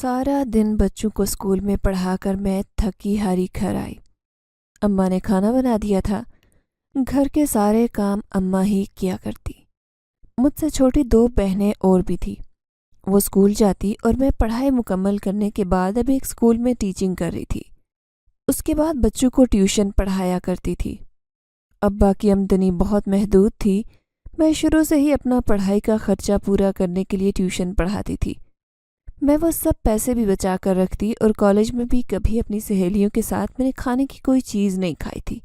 سارا دن بچوں کو اسکول میں پڑھا کر میں تھکی ہاری گھر آئی۔ اماں نے کھانا بنا دیا تھا۔ گھر کے سارے کام اماں ہی کیا کرتی۔ مجھ سے چھوٹی 2 بہنیں اور بھی تھیں۔ وہ اسکول جاتی اور میں پڑھائی مکمل کرنے کے بعد اب ایک اسکول میں ٹیچنگ کر رہی تھی۔ اس کے بعد بچوں کو ٹیوشن پڑھایا کرتی تھی۔ ابا کی آمدنی بہت محدود تھی۔ میں شروع سے ہی اپنا پڑھائی کا خرچہ پورا کرنے کے لیے ٹیوشن پڑھاتی تھی۔ میں وہ سب پیسے بھی بچا کر رکھتی اور کالج میں بھی کبھی اپنی سہیلیوں کے ساتھ میں نے کھانے کی کوئی چیز نہیں کھائی تھی۔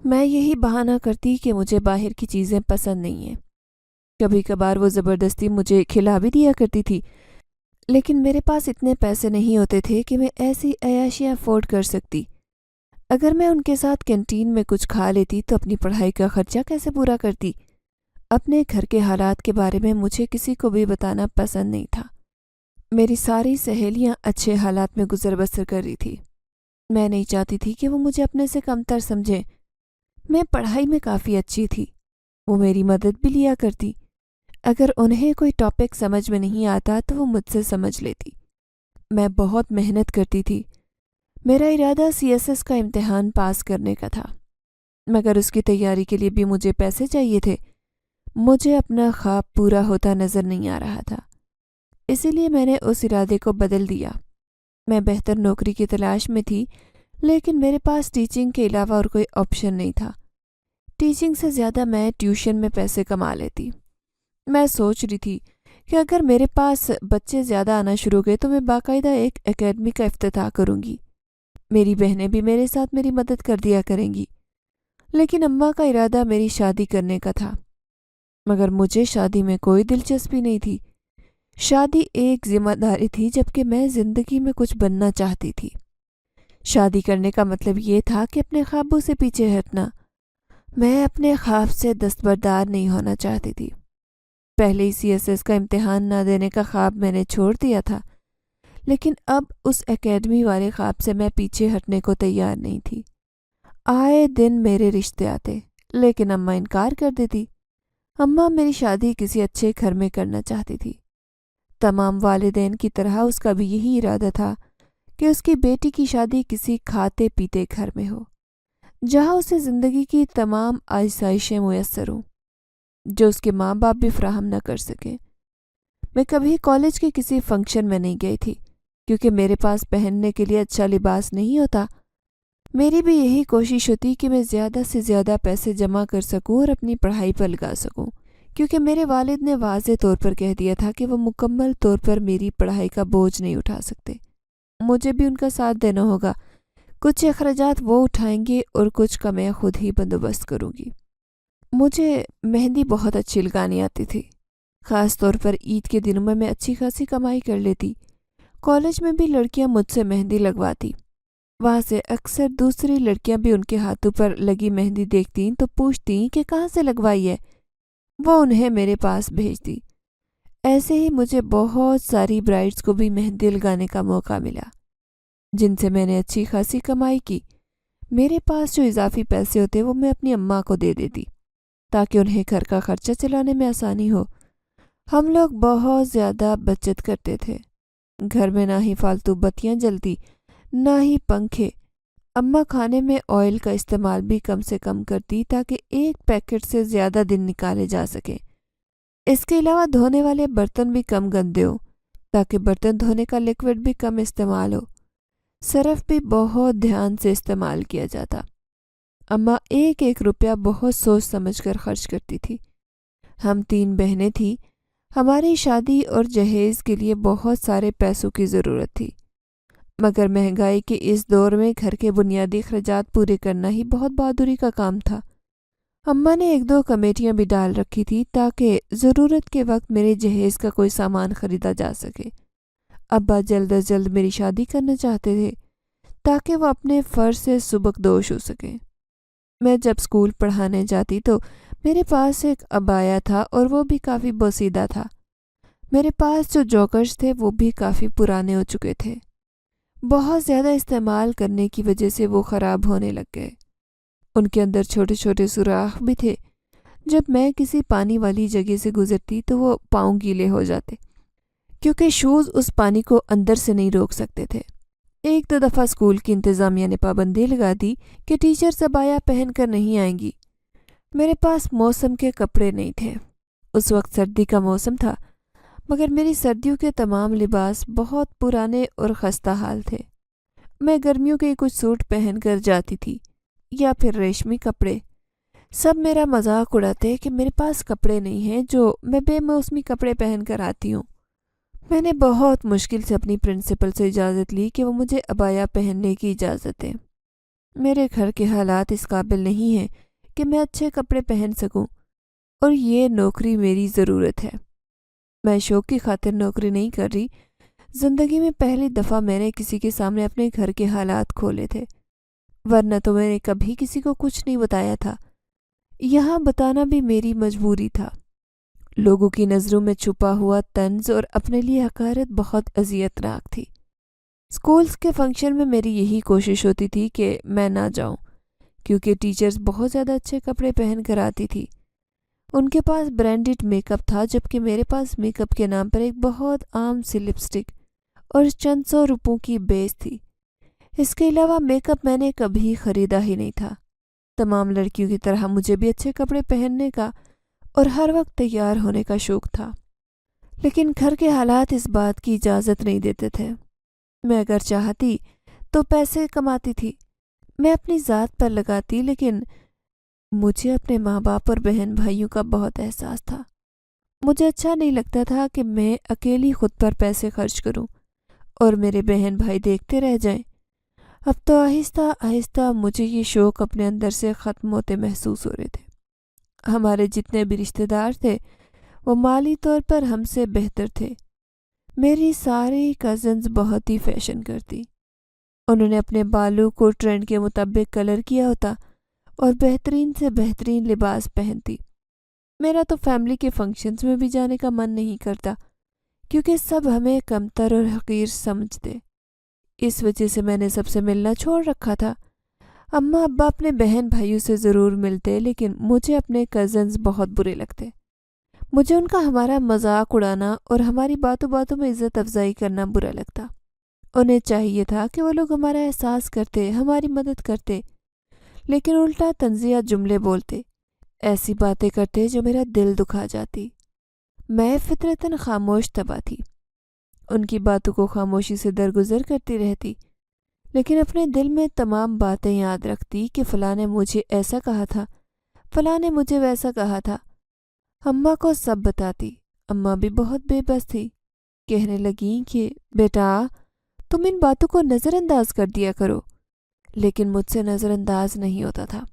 میں یہی بہانہ کرتی کہ مجھے باہر کی چیزیں پسند نہیں ہیں۔ کبھی کبھار وہ زبردستی مجھے کھلا بھی دیا کرتی تھی، لیکن میرے پاس اتنے پیسے نہیں ہوتے تھے کہ میں ایسی عیاشیاں افورڈ کر سکتی۔ اگر میں ان کے ساتھ کینٹین میں کچھ کھا لیتی تو اپنی پڑھائی کا خرچہ کیسے پورا کرتی؟ اپنے گھر کے حالات کے بارے میں مجھے کسی کو بھی بتانا پسند نہیں تھا۔ میری ساری سہیلیاں اچھے حالات میں گزر بسر کر رہی تھی۔ میں نہیں چاہتی تھی کہ وہ مجھے اپنے سے کمتر سمجھیں۔ میں پڑھائی میں کافی اچھی تھی۔ وہ میری مدد بھی لیا کرتی۔ اگر انہیں کوئی ٹاپک سمجھ میں نہیں آتا تو وہ مجھ سے سمجھ لیتی۔ میں بہت محنت کرتی تھی۔ میرا ارادہ CSS کا امتحان پاس کرنے کا تھا، مگر اس کی تیاری کے لیے بھی مجھے پیسے چاہیے تھے۔ مجھے اپنا خواب پورا ہوتا نظر نہیں آ رہا تھا، اسی لیے میں نے اس ارادے کو بدل دیا۔ میں بہتر نوکری کی تلاش میں تھی، لیکن میرے پاس ٹیچنگ کے علاوہ اور کوئی آپشن نہیں تھا۔ ٹیچنگ سے زیادہ میں ٹیوشن میں پیسے کما لیتی۔ میں سوچ رہی تھی کہ اگر میرے پاس بچے زیادہ آنا شروع ہوئے تو میں باقاعدہ ایک اکیڈمی کا افتتاح کروں گی۔ میری بہنیں بھی میرے ساتھ میری مدد کر دیا کریں گی۔ لیکن اماں کا ارادہ میری شادی کرنے کا تھا، مگر مجھے شادی میں کوئی دلچسپی نہیں تھی۔ شادی ایک ذمہ داری تھی، جبکہ میں زندگی میں کچھ بننا چاہتی تھی۔ شادی کرنے کا مطلب یہ تھا کہ اپنے خوابوں سے پیچھے ہٹنا۔ میں اپنے خواب سے دستبردار نہیں ہونا چاہتی تھی۔ پہلے ہی CSS کا امتحان نہ دینے کا خواب میں نے چھوڑ دیا تھا، لیکن اب اس اکیڈمی والے خواب سے میں پیچھے ہٹنے کو تیار نہیں تھی۔ آئے دن میرے رشتے آتے، لیکن اماں انکار کر دیتی۔ اماں میری شادی کسی اچھے گھر میں کرنا چاہتی تھی۔ تمام والدین کی طرح اس کا بھی یہی ارادہ تھا کہ اس کی بیٹی کی شادی کسی کھاتے پیتے گھر میں ہو، جہاں اسے زندگی کی تمام آسائشیں میسر ہوں جو اس کے ماں باپ بھی فراہم نہ کر سکے۔ میں کبھی کالج کے کسی فنکشن میں نہیں گئی تھی، کیونکہ میرے پاس پہننے کے لیے اچھا لباس نہیں ہوتا۔ میری بھی یہی کوشش ہوتی کہ میں زیادہ سے زیادہ پیسے جمع کر سکوں اور اپنی پڑھائی پر لگا سکوں، کیونکہ میرے والد نے واضح طور پر کہہ دیا تھا کہ وہ مکمل طور پر میری پڑھائی کا بوجھ نہیں اٹھا سکتے۔ مجھے بھی ان کا ساتھ دینا ہوگا۔ کچھ اخراجات وہ اٹھائیں گے اور کچھ کا میں خود ہی بندوبست کروں گی۔ مجھے مہندی بہت اچھی لگانی آتی تھی۔ خاص طور پر عید کے دنوں میں اچھی خاصی کمائی کر لیتی۔ کالج میں بھی لڑکیاں مجھ سے مہندی لگواتی۔ وہاں سے اکثر دوسری لڑکیاں بھی ان کے ہاتھوں پر لگی مہندی دیکھتیں تو پوچھتیں کہ کہاں سے لگوائی ہے۔ وہ انہیں میرے پاس بھیجتی۔ ایسے ہی مجھے بہت ساری برائڈز کو بھی مہندی لگانے کا موقع ملا، جن سے میں نے اچھی خاصی کمائی کی۔ میرے پاس جو اضافی پیسے ہوتے وہ میں اپنی اماں کو دے دیتی تاکہ انہیں گھر کا خرچہ چلانے میں آسانی ہو۔ ہم لوگ بہت زیادہ بچت کرتے تھے۔ گھر میں نہ ہی فالتو بتیاں جلتی، نہ ہی پنکھے۔ اماں کھانے میں آئل کا استعمال بھی کم سے کم کرتی تاکہ ایک پیکٹ سے زیادہ دن نکالے جا سکیں۔ اس کے علاوہ دھونے والے برتن بھی کم گندے ہوں تاکہ برتن دھونے کا لیکوڈ بھی کم استعمال ہو۔ صرف بھی بہت دھیان سے استعمال کیا جاتا۔ اماں ایک ایک روپیہ بہت سوچ سمجھ کر خرچ کرتی تھی۔ ہم 3 بہنیں تھیں۔ ہماری شادی اور جہیز کے لیے بہت سارے پیسوں کی ضرورت تھی، مگر مہنگائی کے اس دور میں گھر کے بنیادی اخراجات پورے کرنا ہی بہت بہادری کا کام تھا۔ اماں نے 1-2 کمیٹیاں بھی ڈال رکھی تھی تاکہ ضرورت کے وقت میرے جہیز کا کوئی سامان خریدا جا سکے۔ ابا جلد از جلد میری شادی کرنا چاہتے تھے تاکہ وہ اپنے فرض سے سبکدوش ہو سکیں۔ میں جب اسکول پڑھانے جاتی تو میرے پاس ایک عبایا تھا اور وہ بھی کافی بوسیدہ تھا۔ میرے پاس جو جوکرز تھے وہ بھی کافی پرانے ہو چکے تھے۔ بہت زیادہ استعمال کرنے کی وجہ سے وہ خراب ہونے لگ گئے۔ ان کے اندر چھوٹے چھوٹے سوراخ بھی تھے۔ جب میں کسی پانی والی جگہ سے گزرتی تو وہ پاؤں گیلے ہو جاتے۔ کیونکہ شوز اس پانی کو اندر سے نہیں روک سکتے تھے۔ ایک دو دفعہ اسکول کی انتظامیہ نے پابندی لگا دی کہ ٹیچر عبایا پہن کر نہیں آئیں گی۔ میرے پاس موسم کے کپڑے نہیں تھے۔ اس وقت سردی کا موسم تھا، مگر میری سردیوں کے تمام لباس بہت پرانے اور خستہ حال تھے۔ میں گرمیوں کے کچھ سوٹ پہن کر جاتی تھی یا پھر ریشمی کپڑے۔ سب میرا مذاق اڑاتے کہ میرے پاس کپڑے نہیں ہیں جو میں بے موسمی کپڑے پہن کر آتی ہوں۔ میں نے بہت مشکل سے اپنی پرنسپل سے اجازت لی کہ وہ مجھے عبایا پہننے کی اجازت دیں۔ میرے گھر کے حالات اس قابل نہیں ہیں کہ میں اچھے کپڑے پہن سکوں، اور یہ نوکری میری ضرورت ہے۔ میں شوق کی خاطر نوکری نہیں کر رہی۔ زندگی میں پہلی دفعہ میں نے کسی کے سامنے اپنے گھر کے حالات کھولے تھے، ورنہ تو میں نے کبھی کسی کو کچھ نہیں بتایا تھا۔ یہاں بتانا بھی میری مجبوری تھا۔ لوگوں کی نظروں میں چھپا ہوا طنز اور اپنے لیے حقارت بہت اذیت ناک تھی۔ اسکولز کے فنکشن میں میری یہی کوشش ہوتی تھی کہ میں نہ جاؤں، کیونکہ ٹیچرز بہت زیادہ اچھے کپڑے پہن کر آتی تھی۔ ان کے پاس برانڈڈ میک اپ تھا، جبکہ میرے پاس میک اپ کے نام پر ایک بہت عام سی لپسٹک اور چند سو روپوں کی بیس تھی۔ اس کے علاوہ میک اپ میں نے کبھی خریدا ہی نہیں تھا۔ تمام لڑکیوں کی طرح مجھے بھی اچھے کپڑے پہننے کا اور ہر وقت تیار ہونے کا شوق تھا، لیکن گھر کے حالات اس بات کی اجازت نہیں دیتے تھے۔ میں اگر چاہتی تو پیسے کماتی تھی، میں اپنی ذات پر لگاتی، لیکن مجھے اپنے ماں باپ اور بہن بھائیوں کا بہت احساس تھا۔ مجھے اچھا نہیں لگتا تھا کہ میں اکیلی خود پر پیسے خرچ کروں اور میرے بہن بھائی دیکھتے رہ جائیں۔ اب تو آہستہ آہستہ مجھے یہ شوق اپنے اندر سے ختم ہوتے محسوس ہو رہے تھے۔ ہمارے جتنے بھی رشتہ دار تھے وہ مالی طور پر ہم سے بہتر تھے۔ میری ساری کزنز بہت ہی فیشن کرتی۔ انہوں نے اپنے بالوں کو ٹرینڈ کے مطابق کلر کیا ہوتا اور بہترین سے بہترین لباس پہنتی۔ میرا تو فیملی کے فنکشنز میں بھی جانے کا من نہیں کرتا، کیونکہ سب ہمیں کمتر اور حقیر سمجھتے۔ اس وجہ سے میں نے سب سے ملنا چھوڑ رکھا تھا۔ اماں ابا اپنے بہن بھائیوں سے ضرور ملتے، لیکن مجھے اپنے کزنز بہت برے لگتے۔ مجھے ان کا ہمارا مذاق اڑانا اور ہماری باتوں باتوں میں عزت افزائی کرنا برا لگتا۔ انہیں چاہیے تھا کہ وہ لوگ ہمارا احساس کرتے، ہماری مدد کرتے، لیکن الٹا طنزیہ جملے بولتے، ایسی باتیں کرتے جو میرا دل دکھا جاتی۔ میں فطرتاً خاموش طبع تھی، ان کی باتوں کو خاموشی سے درگزر کرتی رہتی، لیکن اپنے دل میں تمام باتیں یاد رکھتی کہ فلاں نے مجھے ایسا کہا تھا، فلاں نے مجھے ویسا کہا تھا۔ اماں کو سب بتاتی۔ اماں بھی بہت بے بس تھی، کہنے لگیں کہ بیٹا تم ان باتوں کو نظر انداز کر دیا کرو، لیکن مجھ سے نظر انداز نہیں ہوتا تھا۔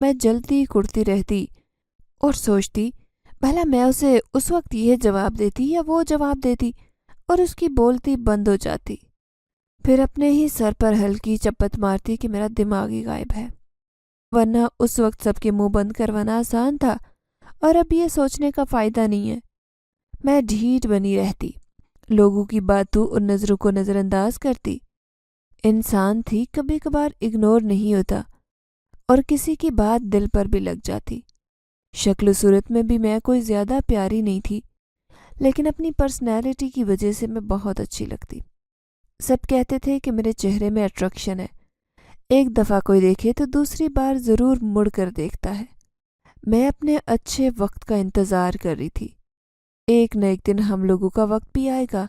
میں جلتی کڑتی رہتی اور سوچتی بھلا میں اسے اس وقت یہ جواب دیتی یا وہ جواب دیتی، اور اس کی بولتی بند ہو جاتی۔ پھر اپنے ہی سر پر ہلکی چپت مارتی کہ میرا دماغ ہی غائب ہے، ورنہ اس وقت سب کے منہ بند کروانا آسان تھا، اور اب یہ سوچنے کا فائدہ نہیں ہے۔ میں ڈھیٹ بنی رہتی، لوگوں کی باتوں اور نظروں کو نظر انداز کرتی۔ انسان تھی، کبھی کبھار اگنور نہیں ہوتا، اور کسی کی بات دل پر بھی لگ جاتی۔ شکل و صورت میں بھی میں کوئی زیادہ پیاری نہیں تھی، لیکن اپنی پرسنالٹی کی وجہ سے میں بہت اچھی لگتی۔ سب کہتے تھے کہ میرے چہرے میں اٹریکشن ہے، ایک دفعہ کوئی دیکھے تو دوسری بار ضرور مڑ کر دیکھتا ہے۔ میں اپنے اچھے وقت کا انتظار کر رہی تھی۔ ایک نہ ایک دن ہم لوگوں کا وقت بھی آئے گا۔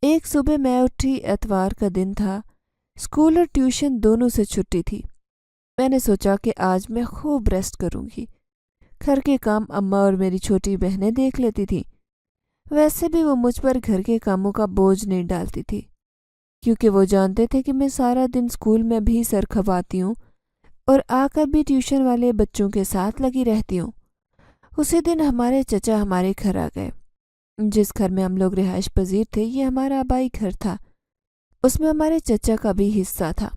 ایک صبح میں اٹھی، اتوار کا دن تھا، اسکول اور ٹیوشن دونوں سے چھٹی تھی۔ میں نے سوچا کہ آج میں خوب ریسٹ کروں گی۔ گھر کے کام اماں اور میری چھوٹی بہنیں دیکھ لیتی تھیں۔ ویسے بھی وہ مجھ پر گھر کے کاموں کا بوجھ نہیں ڈالتی تھی، کیونکہ وہ جانتے تھے کہ میں سارا دن اسکول میں بھی سر کھپاتی ہوں اور آ کر بھی ٹیوشن والے بچوں کے ساتھ لگی رہتی ہوں۔ اسی دن ہمارے چچا ہمارے گھر آ گئے۔ جس گھر میں ہم لوگ رہائش پذیر تھے، یہ ہمارا آبائی گھر تھا۔ اس میں ہمارے چچا کا بھی حصہ تھا۔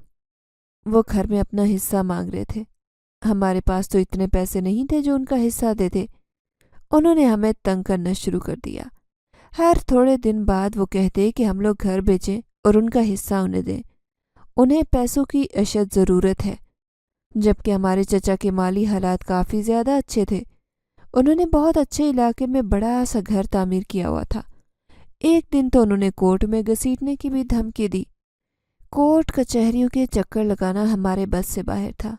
وہ گھر میں اپنا حصہ مانگ رہے تھے۔ ہمارے پاس تو اتنے پیسے نہیں تھے جو ان کا حصہ دیتے۔ انہوں نے ہمیں تنگ کرنا شروع کر دیا۔ ہر تھوڑے دن بعد وہ کہتے کہ ہم لوگ گھر بیچیں اور ان کا حصہ انہیں دیں۔ انہیں پیسوں کی اشد ضرورت ہے، جبکہ ہمارے چچا کے مالی حالات کافی زیادہ اچھے تھے۔ انہوں نے بہت اچھے علاقے میں بڑا سا گھر تعمیر کیا ہوا تھا۔ ایک دن تو انہوں نے کورٹ میں گھسیٹنے کی بھی دھمکی دی۔ کورٹ کچہریوں کے چکر لگانا ہمارے بس سے باہر تھا۔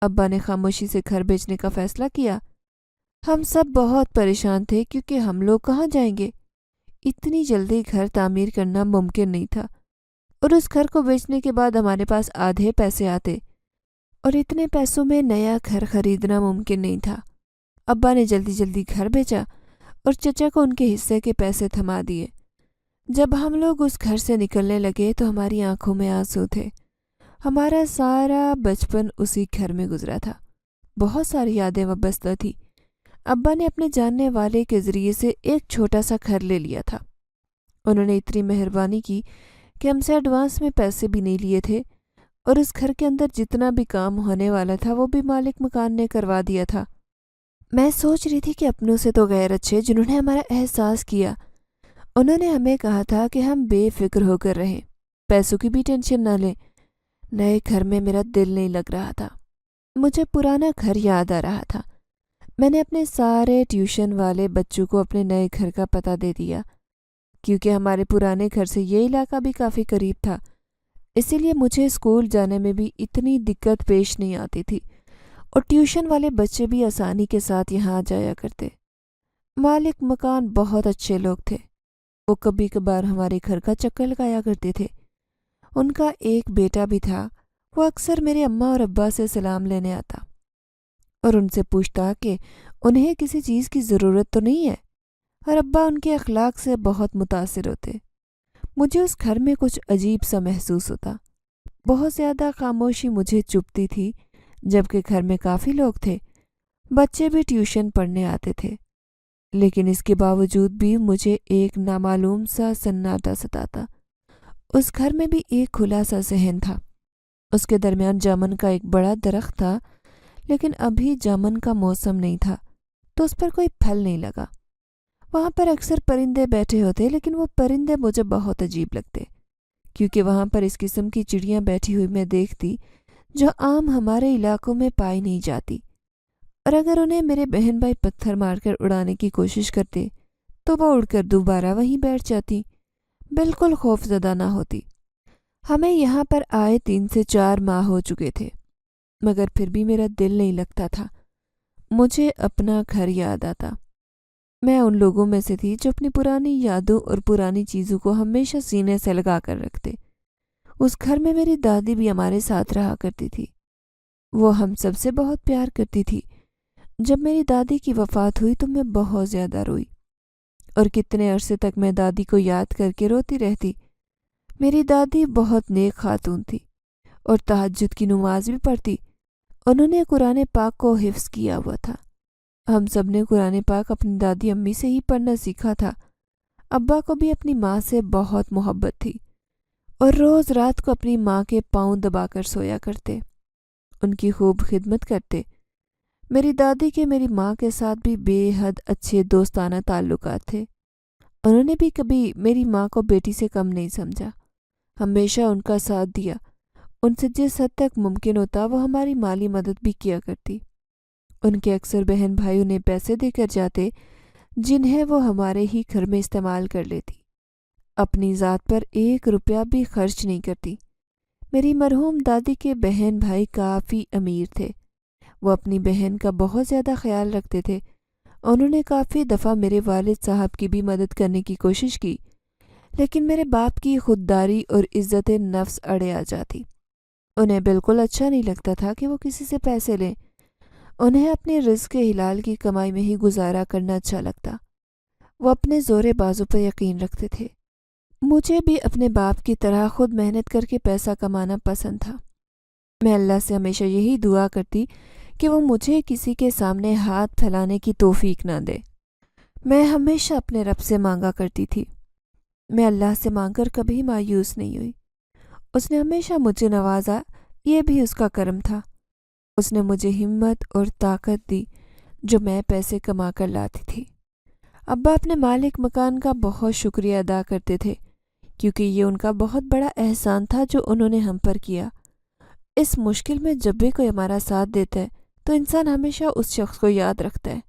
ابا نے خاموشی سے گھر بیچنے کا فیصلہ کیا۔ ہم سب بہت پریشان تھے کیونکہ ہم لوگ کہاں جائیں گے؟ اتنی جلدی گھر تعمیر کرنا ممکن نہیں تھا، اور اس گھر کو بیچنے کے بعد ہمارے پاس آدھے پیسے آتے، اور اتنے پیسوں میں نیا گھر خریدنا ممکن نہیں تھا۔ ابا نے جلدی جلدی گھر بیچا اور چچا کو ان کے حصے کے پیسے تھما دیے۔ جب ہم لوگ اس گھر سے نکلنے لگے تو ہماری آنکھوں میں آنسو تھے۔ ہمارا سارا بچپن اسی گھر میں گزرا تھا، بہت ساری یادیں وابستہ تھی۔ ابا نے اپنے جاننے والے کے ذریعے سے ایک چھوٹا سا گھر لے لیا تھا۔ انہوں نے اتنی مہربانی کی کہ ہم سے ایڈوانس میں پیسے بھی نہیں لیے تھے، اور اس گھر کے اندر جتنا بھی کام ہونے والا تھا وہ بھی مالک مکان نے کروا دیا تھا۔ میں سوچ رہی تھی کہ اپنوں سے تو غیر اچھے جنہوں نے ہمارا احساس کیا۔ انہوں نے ہمیں کہا تھا کہ ہم بے فکر ہو کر رہیں، پیسوں کی بھی ٹینشن نہ لیں۔ نئے گھر میں میرا دل نہیں لگ رہا تھا، مجھے پرانا گھر یاد آ رہا تھا۔ میں نے اپنے سارے ٹیوشن والے بچوں کو اپنے نئے گھر کا پتہ دے دیا، کیونکہ ہمارے پرانے گھر سے یہ علاقہ بھی کافی قریب تھا، اسی لیے مجھے اسکول جانے میں بھی اتنی دقت پیش نہیں آتی تھی، اور ٹیوشن والے بچے بھی آسانی کے ساتھ یہاں آ جایا کرتے۔ مالک مکان بہت اچھے لوگ تھے، وہ کبھی کبھار ہمارے گھر کا چکر لگایا کرتے تھے۔ ان کا ایک بیٹا بھی تھا، وہ اکثر میرے اماں اور ابا سے سلام لینے آتا اور ان سے پوچھتا کہ انہیں کسی چیز کی ضرورت تو نہیں ہے، اور ابا ان کے اخلاق سے بہت متاثر ہوتے۔ مجھے اس گھر میں کچھ عجیب سا محسوس ہوتا، بہت زیادہ خاموشی مجھے چبھتی تھی، جبکہ گھر میں کافی لوگ تھے، بچے بھی ٹیوشن پڑھنے آتے تھے، لیکن اس کے باوجود بھی مجھے ایک نامعلوم سا سناٹا ستاتا۔ اس گھر میں بھی ایک کھلا سا صحن تھا، اس کے درمیان جامن کا ایک بڑا درخت تھا، لیکن ابھی جامن کا موسم نہیں تھا تو اس پر کوئی پھل نہیں لگا۔ وہاں پر اکثر پرندے بیٹھے ہوتے، لیکن وہ پرندے مجھے بہت عجیب لگتے، کیونکہ وہاں پر اس قسم کی چڑیاں بیٹھی ہوئی میں دیکھتی جو عام ہمارے علاقوں میں پائی نہیں جاتی، اور اگر انہیں میرے بہن بھائی پتھر مار کر اڑانے کی کوشش کرتے تو وہ اڑ کر دوبارہ وہیں بیٹھ جاتی، بالکل خوف زدہ نہ ہوتی۔ ہمیں یہاں پر آئے 3 سے 4 ماہ ہو چکے تھے، مگر پھر بھی میرا دل نہیں لگتا تھا۔ مجھے اپنا گھر یاد آتا۔ میں ان لوگوں میں سے تھی جو اپنی پرانی یادوں اور پرانی چیزوں کو ہمیشہ سینے سے لگا کر رکھتے۔ اس گھر میں میری دادی بھی ہمارے ساتھ رہا کرتی تھی، وہ ہم سب سے بہت پیار کرتی تھی۔ جب میری دادی کی وفات ہوئی تو میں بہت زیادہ روئی، اور کتنے عرصے تک میں دادی کو یاد کر کے روتی رہتی۔ میری دادی بہت نیک خاتون تھی اور تہجد کی نماز بھی پڑھتی۔ انہوں نے قرآن پاک کو حفظ کیا ہوا تھا۔ ہم سب نے قرآن پاک اپنی دادی امی سے ہی پڑھنا سیکھا تھا۔ ابا کو بھی اپنی ماں سے بہت محبت تھی، اور روز رات کو اپنی ماں کے پاؤں دبا کر سویا کرتے، ان کی خوب خدمت کرتے۔ میری دادی کے میری ماں کے ساتھ بھی بے حد اچھے دوستانہ تعلقات تھے۔ انہوں نے بھی کبھی میری ماں کو بیٹی سے کم نہیں سمجھا، ہمیشہ ان کا ساتھ دیا۔ ان سے جس حد تک ممکن ہوتا وہ ہماری مالی مدد بھی کیا کرتی۔ ان کے اکثر بہن بھائی انہیں پیسے دے کر جاتے، جنہیں وہ ہمارے ہی گھر میں استعمال کر لیتی، اپنی ذات پر 1 روپیہ بھی خرچ نہیں کرتی۔ میری مرحوم دادی کے بہن بھائی کافی امیر تھے، وہ اپنی بہن کا بہت زیادہ خیال رکھتے تھے۔ انہوں نے کافی دفعہ میرے والد صاحب کی بھی مدد کرنے کی کوشش کی، لیکن میرے باپ کی خودداری اور عزت نفس اڑے آ جاتی۔ انہیں بالکل اچھا نہیں لگتا تھا کہ وہ کسی سے پیسے لیں، انہیں اپنے رزق حلال کی کمائی میں ہی گزارا کرنا اچھا لگتا۔ وہ اپنے زور بازو پر یقین رکھتے تھے۔ مجھے بھی اپنے باپ کی طرح خود محنت کر کے پیسہ کمانا پسند تھا۔ میں اللہ سے ہمیشہ یہی دعا کرتی کہ وہ مجھے کسی کے سامنے ہاتھ پھیلانے کی توفیق نہ دے۔ میں ہمیشہ اپنے رب سے مانگا کرتی تھی۔ میں اللہ سے مانگ کر کبھی مایوس نہیں ہوئی۔ اس نے ہمیشہ مجھے نوازا، یہ بھی اس کا کرم تھا۔ اس نے مجھے ہمت اور طاقت دی جو میں پیسے کما کر لاتی تھی۔ ابا اپنے مالک مکان کا بہت شکریہ ادا کرتے تھے، کیونکہ یہ ان کا بہت بڑا احسان تھا جو انہوں نے ہم پر کیا۔ اس مشکل میں جب بھی کوئی ہمارا ساتھ دیتا ہے تو انسان ہمیشہ اس شخص کو یاد رکھتا ہے۔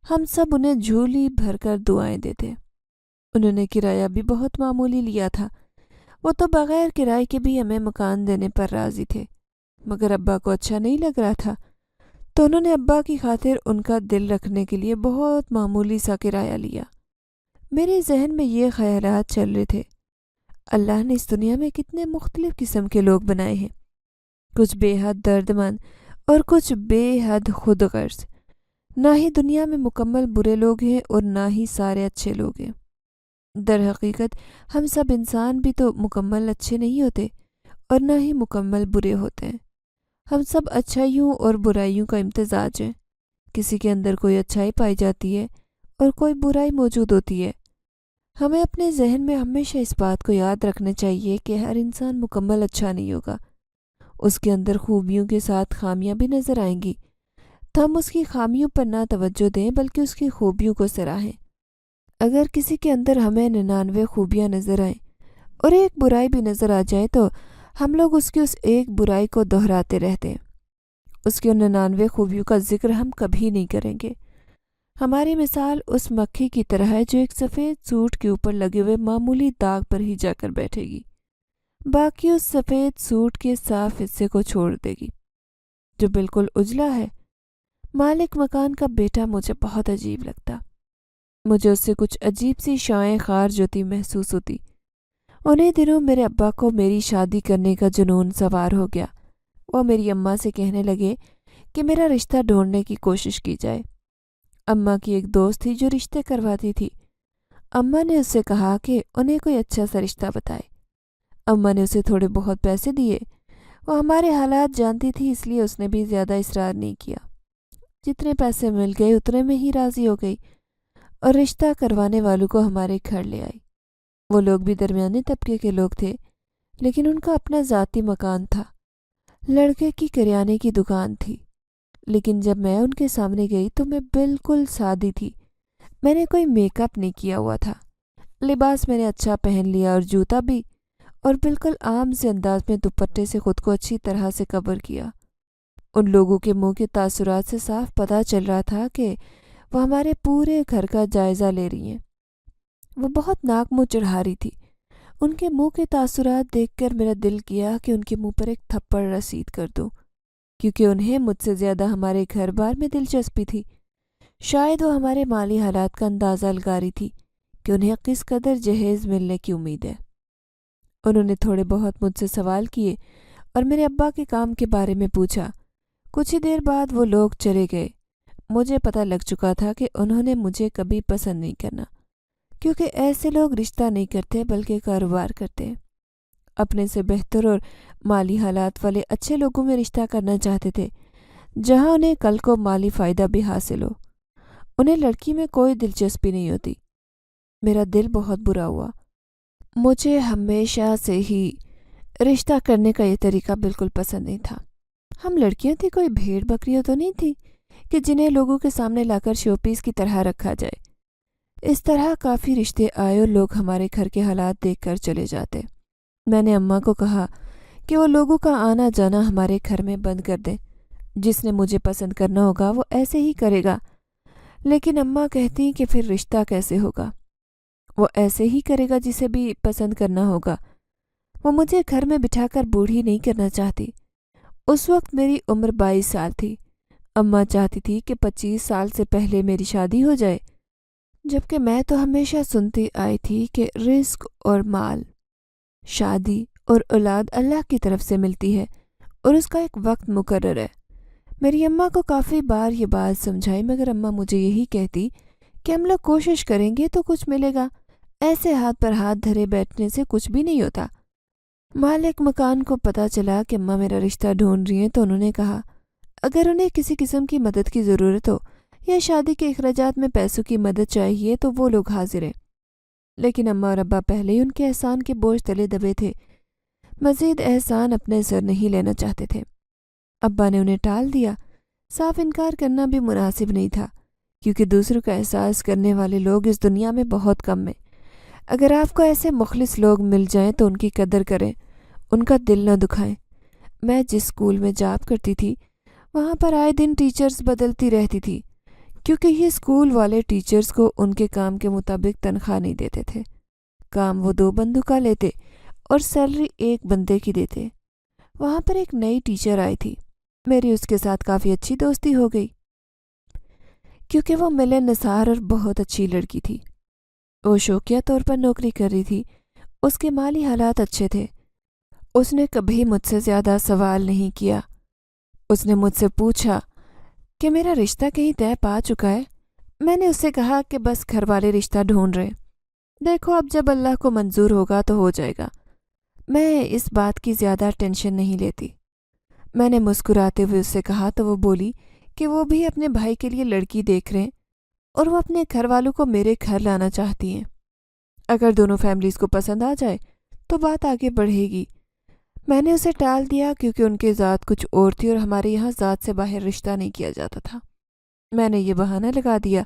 ہم سب انہیں جھولی بھر کر دعائیں دیتے۔ انہوں نے کرایہ بھی بہت معمولی لیا تھا۔ وہ تو بغیر کرائے کے بھی ہمیں مکان دینے پر راضی تھے، مگر ابا کو اچھا نہیں لگ رہا تھا، تو انہوں نے ابا کی خاطر ان کا دل رکھنے کے لیے بہت معمولی سا کرایہ لیا۔ میرے ذہن میں یہ خیالات چل رہے تھے، اللہ نے اس دنیا میں کتنے مختلف قسم کے لوگ بنائے ہیں، کچھ بے حد درد مند اور کچھ بے حد خود غرض۔ نہ ہی دنیا میں مکمل برے لوگ ہیں اور نہ ہی سارے اچھے لوگ ہیں۔ در حقیقت ہم سب انسان بھی تو مکمل اچھے نہیں ہوتے اور نہ ہی مکمل برے ہوتے ہیں۔ ہم سب اچھائیوں اور برائیوں کا امتزاج ہیں۔ کسی کے اندر کوئی اچھائی پائی جاتی ہے اور کوئی برائی موجود ہوتی ہے۔ ہمیں اپنے ذہن میں ہمیشہ اس بات کو یاد رکھنا چاہیے کہ ہر انسان مکمل اچھا نہیں ہوگا۔ اس کے اندر خوبیوں کے ساتھ خامیاں بھی نظر آئیں گی، تو ہم اس کی خامیوں پر نہ توجہ دیں بلکہ اس کی خوبیوں کو سراہیں۔ اگر کسی کے اندر ہمیں 99 خوبیاں نظر آئیں اور ایک برائی بھی نظر آ جائے تو ہم لوگ اس کی اس ایک برائی کو دہراتے رہتے ہیں۔ اس کی 99 خوبیوں کا ذکر ہم کبھی نہیں کریں گے۔ ہماری مثال اس مکھی کی طرح ہے جو ایک سفید سوٹ کے اوپر لگے ہوئے معمولی داغ پر ہی جا کر بیٹھے گی، باقی اس سفید سوٹ کے صاف حصے کو چھوڑ دے گی جو بالکل اجلا ہے۔ مالک مکان کا بیٹا مجھے بہت عجیب لگتا، مجھے اس سے کچھ عجیب سی شائیں خارج ہوتی محسوس ہوتی۔ انہیں دنوں میرے ابا کو میری شادی کرنے کا جنون سوار ہو گیا۔ وہ میری اماں سے کہنے لگے کہ میرا رشتہ ڈھونڈنے کی کوشش کی جائے۔ اماں کی ایک دوست تھی جو رشتے کرواتی تھی۔ اماں نے اس سے کہا کہ انہیں کوئی اچھا سا رشتہ بتائے۔ اماں نے اسے تھوڑے بہت پیسے دیے۔ وہ ہمارے حالات جانتی تھی، اس لیے اس نے بھی زیادہ اصرار نہیں کیا۔ جتنے پیسے مل گئے اتنے میں ہی راضی ہو گئی اور رشتہ کروانے والوں کو ہمارے گھر لے آئی۔ وہ لوگ بھی درمیانے طبقے کے لوگ تھے، لیکن ان کا اپنا ذاتی مکان تھا۔ لڑکے کی کریانے کی دکان تھی، لیکن جب میں ان کے سامنے گئی تو میں بالکل سادی تھی۔ میں نے کوئی میک اپ نہیں کیا ہوا تھا، لباس میں نے اچھا پہن لیا اور جوتا بھی، اور بالکل عام سے انداز میں دوپٹے سے خود کو اچھی طرح سے کور کیا۔ ان لوگوں کے منہ کے تاثرات سے صاف پتہ چل رہا تھا کہ وہ ہمارے پورے گھر کا جائزہ لے رہی ہیں۔ وہ بہت ناک منہ چڑھا رہی تھی۔ ان کے منہ کے تاثرات دیکھ کر میرا دل کیا کہ ان کے منہ پر ایک تھپڑ رسید کر دوں، کیونکہ انہیں مجھ سے زیادہ ہمارے گھر بار میں دلچسپی تھی۔ شاید وہ ہمارے مالی حالات کا اندازہ لگا رہی تھی کہ انہیں کس قدر جہیز ملنے کی امید ہے۔ انہوں نے تھوڑے بہت مجھ سے سوال کیے اور میرے ابا کے کام کے بارے میں پوچھا۔ کچھ ہی دیر بعد وہ لوگ چلے گئے۔ مجھے پتہ لگ چکا تھا کہ انہوں نے مجھے کبھی پسند نہیں کرنا، کیونکہ ایسے لوگ رشتہ نہیں کرتے بلکہ کاروبار کرتے ہیں۔ اپنے سے بہتر اور مالی حالات والے اچھے لوگوں میں رشتہ کرنا چاہتے تھے، جہاں انہیں کل کو مالی فائدہ بھی حاصل ہو۔ انہیں لڑکی میں کوئی دلچسپی نہیں ہوتی۔ میرا دل بہت برا ہوا۔ مجھے ہمیشہ سے ہی رشتہ کرنے کا یہ طریقہ بالکل پسند نہیں تھا۔ ہم لڑکیاں تھی، کوئی بھیڑ بکریاں تو نہیں تھی کہ جنہیں لوگوں کے سامنے لا کر شو پیس کی طرح رکھا جائے۔ اس طرح کافی رشتے آئے اور لوگ ہمارے گھر کے حالات دیکھ کر چلے جاتے۔ میں نے اماں کو کہا کہ وہ لوگوں کا آنا جانا ہمارے گھر میں بند کر دیں۔ جس نے مجھے پسند کرنا ہوگا وہ ایسے ہی کرے گا۔ لیکن اماں کہتی کہ پھر رشتہ کیسے ہوگا؟ وہ ایسے ہی کرے گا جسے بھی پسند کرنا ہوگا۔ وہ مجھے گھر میں بٹھا کر بوڑھی نہیں کرنا چاہتی۔ اس وقت میری عمر 22 سال تھی۔ اماں چاہتی تھی کہ 25 سال سے پہلے میری شادی ہو جائے، جبکہ میں تو ہمیشہ سنتی آئی تھی کہ رزق اور مال، شادی اور اولاد اللہ کی طرف سے ملتی ہے اور اس کا ایک وقت مقرر ہے۔ میری اماں کو کافی بار یہ بات سمجھائی، مگر اماں مجھے یہی کہتی کہ ہم لوگ کوشش کریں گے تو کچھ ملے گا، ایسے ہاتھ پر ہاتھ دھرے بیٹھنے سے کچھ بھی نہیں ہوتا۔ مالک مکان کو پتہ چلا کہ اماں میرا رشتہ ڈھونڈ رہی ہیں تو انہوں نے کہا اگر انہیں کسی قسم کی مدد کی ضرورت ہو یا شادی کے اخراجات میں پیسوں کی مدد چاہیے تو وہ لوگ حاضر ہیں۔ لیکن اماں اور ابا پہلے ہی ان کے احسان کے بوجھ تلے دبے تھے، مزید احسان اپنے سر نہیں لینا چاہتے تھے۔ ابا نے انہیں ٹال دیا۔ صاف انکار کرنا بھی مناسب نہیں تھا، کیونکہ دوسروں کا احساس کرنے والے لوگ اس دنیا میں بہت کم ہیں۔ اگر آپ کو ایسے مخلص لوگ مل جائیں تو ان کی قدر کریں، ان کا دل نہ دکھائیں۔ میں جس اسکول میں جاب کرتی تھی وہاں پر آئے دن ٹیچرز بدلتی رہتی تھی، کیونکہ یہ اسکول والے ٹیچرز کو ان کے کام کے مطابق تنخواہ نہیں دیتے تھے۔ کام وہ 2 بندوں کا لیتے اور سیلری 1 بندے کی دیتے۔ وہاں پر ایک نئی ٹیچر آئی تھی، میری اس کے ساتھ کافی اچھی دوستی ہو گئی کیونکہ وہ ملن نثار اور بہت اچھی لڑکی تھی۔ وہ شوقیہ طور پر نوکری کر رہی تھی، اس کے مالی حالات اچھے تھے۔ اس نے کبھی مجھ سے زیادہ سوال نہیں کیا۔ اس نے مجھ سے پوچھا کہ میرا رشتہ کہیں طے پا چکا ہے۔ میں نے اس سے کہا کہ بس گھر والے رشتہ ڈھونڈ رہے، دیکھو اب جب اللہ کو منظور ہوگا تو ہو جائے گا، میں اس بات کی زیادہ ٹینشن نہیں لیتی۔ میں نے مسکراتے ہوئے اس سے کہا تو وہ بولی کہ وہ بھی اپنے بھائی کے لیے لڑکی دیکھ رہے ہیں اور وہ اپنے گھر والوں کو میرے گھر لانا چاہتی ہیں۔ اگر دونوں فیملیز کو پسند آ جائے تو بات آگے بڑھے گی۔ میں نے اسے ٹال دیا کیونکہ ان کی ذات کچھ اور تھی اور ہمارے یہاں ذات سے باہر رشتہ نہیں کیا جاتا تھا۔ میں نے یہ بہانہ لگا دیا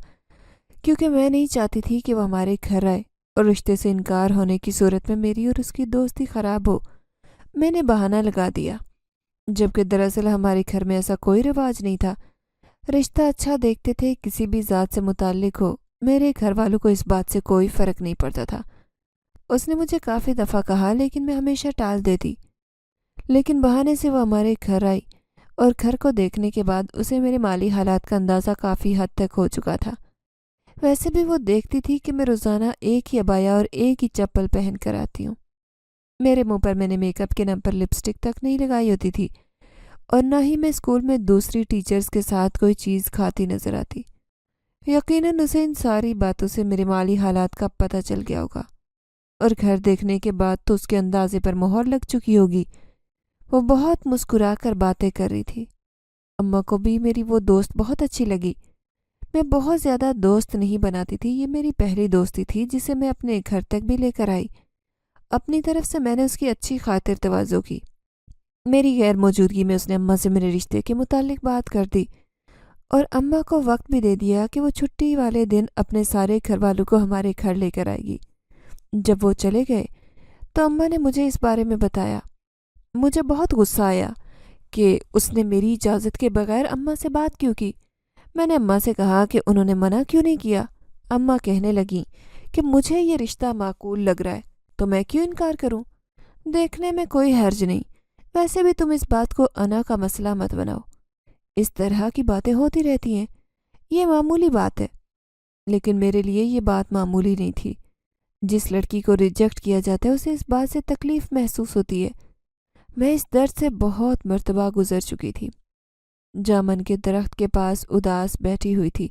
کیونکہ میں نہیں چاہتی تھی کہ وہ ہمارے گھر آئے اور رشتے سے انکار ہونے کی صورت میں میری اور اس کی دوستی خراب ہو۔ میں نے بہانہ لگا دیا، جبکہ دراصل ہمارے گھر میں ایسا کوئی رواج نہیں تھا۔ رشتہ اچھا دیکھتے تھے، کسی بھی ذات سے متعلق ہو۔ میرے گھر والوں کو اس بات سے کوئی فرق نہیں پڑتا تھا۔ اس نے مجھے کافی دفعہ کہا لیکن میں ہمیشہ ٹال دیتی۔ لیکن بہانے سے وہ ہمارے گھر آئی اور گھر کو دیکھنے کے بعد اسے میرے مالی حالات کا اندازہ کافی حد تک ہو چکا تھا۔ ویسے بھی وہ دیکھتی تھی کہ میں روزانہ ایک ہی عبایا اور ایک ہی چپل پہن کر آتی ہوں۔ میرے منہ پر میں نے میک اپ کے نام پر لپسٹک تک نہیں لگائی ہوتی تھی اور نہ ہی میں اسکول میں دوسری ٹیچرز کے ساتھ کوئی چیز کھاتی نظر آتی۔ یقیناً اسے ان ساری باتوں سے میرے مالی حالات کا پتہ چل گیا ہوگا اور گھر دیکھنے کے بعد تو اس کے اندازے پر مہر لگ چکی ہوگی۔ وہ بہت مسکرا کر باتیں کر رہی تھی۔ اماں کو بھی میری وہ دوست بہت اچھی لگی۔ میں بہت زیادہ دوست نہیں بناتی تھی، یہ میری پہلی دوستی تھی جسے میں اپنے گھر تک بھی لے کر آئی۔ اپنی طرف سے میں نے اس کی اچھی خاطر تواضع کی۔ میری غیر موجودگی میں اس نے اماں سے میرے رشتے کے متعلق بات کر دی اور اماں کو وقت بھی دے دیا کہ وہ چھٹی والے دن اپنے سارے گھر والوں کو ہمارے گھر لے کر آئے گی۔ جب وہ چلے گئے تو اماں نے مجھے اس بارے میں بتایا۔ مجھے بہت غصہ آیا کہ اس نے میری اجازت کے بغیر اماں سے بات کیوں کی۔ میں نے اماں سے کہا کہ انہوں نے منع کیوں نہیں کیا۔ اماں کہنے لگیں کہ مجھے یہ رشتہ معقول لگ رہا ہے تو میں کیوں انکار کروں، دیکھنے میں کوئی حرج نہیں، ویسے بھی تم اس بات کو انا کا مسئلہ مت بناؤ، اس طرح کی باتیں ہوتی رہتی ہیں، یہ معمولی بات ہے۔ لیکن میرے لیے یہ بات معمولی نہیں تھی۔ جس لڑکی کو ریجیکٹ کیا جاتا ہے اسے اس بات سے تکلیف محسوس ہوتی ہے۔ میں اس درد سے بہت مرتبہ گزر چکی تھی۔ جامن کے درخت کے پاس اداس بیٹھی ہوئی تھی۔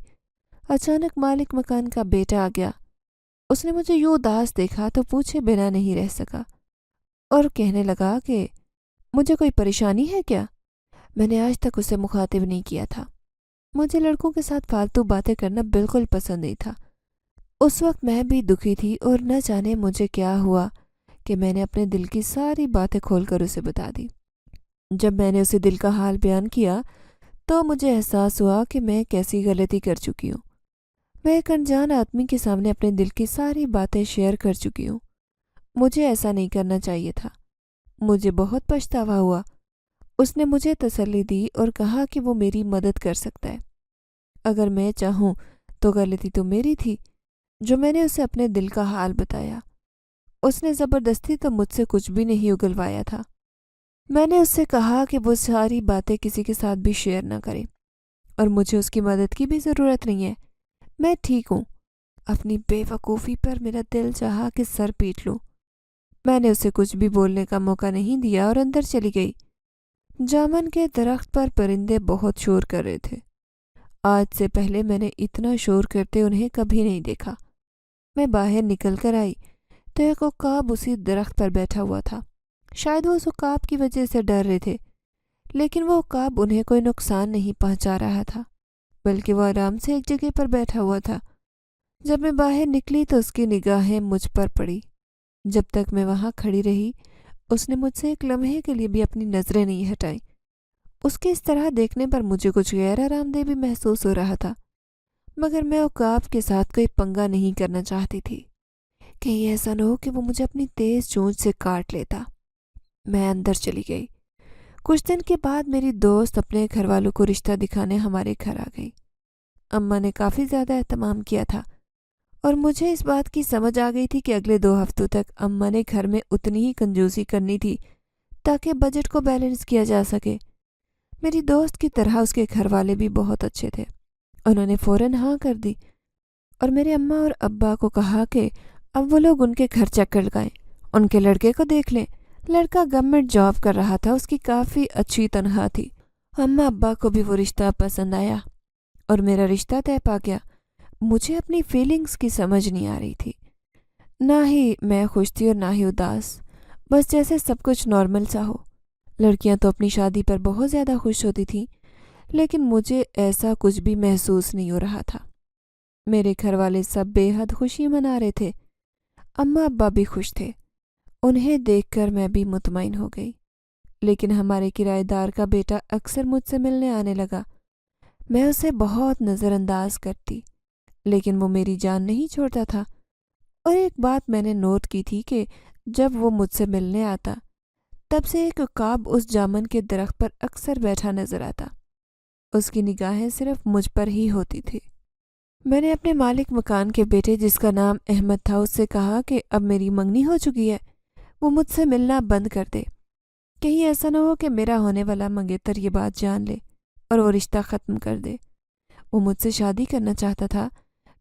اچانک مالک مکان کا بیٹا آ گیا۔ اس نے مجھے یوں اداس دیکھا تو پوچھے بنا نہیں رہ سکا اور کہنے لگا کہ مجھے کوئی پریشانی ہے کیا؟ میں نے آج تک اسے مخاطب نہیں کیا تھا۔ مجھے لڑکوں کے ساتھ فالتو باتیں کرنا بالکل پسند نہیں تھا۔ اس وقت میں بھی دکھی تھی اور نہ جانے مجھے کیا ہوا کہ میں نے اپنے دل کی ساری باتیں کھول کر اسے بتا دی۔ جب میں نے اسے دل کا حال بیان کیا تو مجھے احساس ہوا کہ میں کیسی غلطی کر چکی ہوں۔ میں ایک انجان آدمی کے سامنے اپنے دل کی ساری باتیں شیئر کر چکی ہوں۔ مجھے ایسا نہیں کرنا چاہیے تھا۔ مجھے بہت پچھتاوا ہوا۔ اس نے مجھے تسلی دی اور کہا کہ وہ میری مدد کر سکتا ہے۔ اگر میں چاہوں تو غلطی تو میری تھی جو میں نے اسے اپنے دل کا حال بتایا۔ اس نے زبردستی تو مجھ سے کچھ بھی نہیں اگلوایا تھا۔ میں نے اس سے کہا کہ وہ ساری باتیں کسی کے ساتھ بھی شیئر نہ کرے اور مجھے اس کی مدد کی بھی ضرورت نہیں ہے، میں ٹھیک ہوں۔ اپنی بے وقوفی پر میرا دل چاہا کہ سر پیٹ لوں۔ میں نے اسے کچھ بھی بولنے کا موقع نہیں دیا اور اندر چلی گئی۔ جامن کے درخت پر پرندے بہت شور کر رہے تھے۔ آج سے پہلے میں نے اتنا شور کرتے انہیں کبھی نہیں دیکھا۔ میں باہر نکل کر آئی تو ایک عقاب اسی درخت پر بیٹھا ہوا تھا۔ شاید وہ اس عقاب کی وجہ سے ڈر رہے تھے، لیکن وہ عقاب انہیں کوئی نقصان نہیں پہنچا رہا تھا، بلکہ وہ آرام سے ایک جگہ پر بیٹھا ہوا تھا۔ جب میں باہر نکلی تو اس کی نگاہیں مجھ پر پڑی۔ جب تک میں وہاں کھڑی رہی اس نے مجھ سے ایک لمحے کے لیے بھی اپنی نظریں نہیں ہٹائیں۔ اس کے اس طرح دیکھنے پر مجھے کچھ غیر آرام دہ بھی محسوس ہو رہا تھا، مگر میں عقاب کے ساتھ کوئی پنگا نہیں کرنا چاہتی تھی، کہیں ایسا نہ ہو کہ وہ مجھے اپنی تیز چونچ سے کاٹ لیتا۔ میں اندر چلی گئی۔ کچھ دن کے بعد میری دوست اپنے گھر والوں کو رشتہ دکھانے ہمارے گھر آ گئی۔ اماں نے کافی زیادہ اہتمام کیا تھا، اور مجھے اس بات کی سمجھ آ گئی تھی کہ اگلے 2 ہفتوں تک اماں نے گھر میں اتنی ہی کنجوسی کرنی تھی تاکہ بجٹ کو بیلنس کیا جا سکے۔ میری دوست کی طرح اس کے گھر والے بھی بہت اچھے تھے۔ انہوں نے فوراً ہاں کر دی اور میرے اماں اور ابا کو کہا کہ اب وہ لوگ ان کے گھر چکر لگائیں، ان کے لڑکے کو دیکھ لیں۔ لڑکا گورنمنٹ جاب کر رہا تھا، اس کی کافی اچھی تنخواہ تھی۔ اماں ابا کو بھی وہ رشتہ پسند آیا اور میرا رشتہ طے پا گیا۔ مجھے اپنی فیلنگز کی سمجھ نہیں آ رہی تھی، نہ ہی میں خوش تھی اور نہ ہی اداس، بس جیسے سب کچھ نارمل سا ہو۔ لڑکیاں تو اپنی شادی پر بہت زیادہ خوش ہوتی تھیں، لیکن مجھے ایسا کچھ بھی محسوس نہیں ہو رہا تھا۔ میرے گھر والے سب بے حد خوشی منا رہے تھے، اماں ابا بھی خوش تھے۔ انہیں دیکھ کر میں بھی مطمئن ہو گئی، لیکن ہمارے کرایہ دار کا بیٹا اکثر مجھ سے ملنے آنے لگا۔ میں اسے بہت نظر انداز کرتی، لیکن وہ میری جان نہیں چھوڑتا تھا۔ اور ایک بات میں نے نوٹ کی تھی کہ جب وہ مجھ سے ملنے آتا، تب سے ایک عقاب اس جامن کے درخت پر اکثر بیٹھا نظر آتا۔ اس کی نگاہیں صرف مجھ پر ہی ہوتی تھی۔ میں نے اپنے مالک مکان کے بیٹے، جس کا نام احمد تھا، اس سے کہا کہ اب میری منگنی ہو چکی ہے، وہ مجھ سے ملنا بند کر دے۔ کہیں ایسا نہ ہو کہ میرا ہونے والا منگیتر یہ بات جان لے اور وہ رشتہ ختم کر دے۔ وہ مجھ سے شادی کرنا چاہتا تھا۔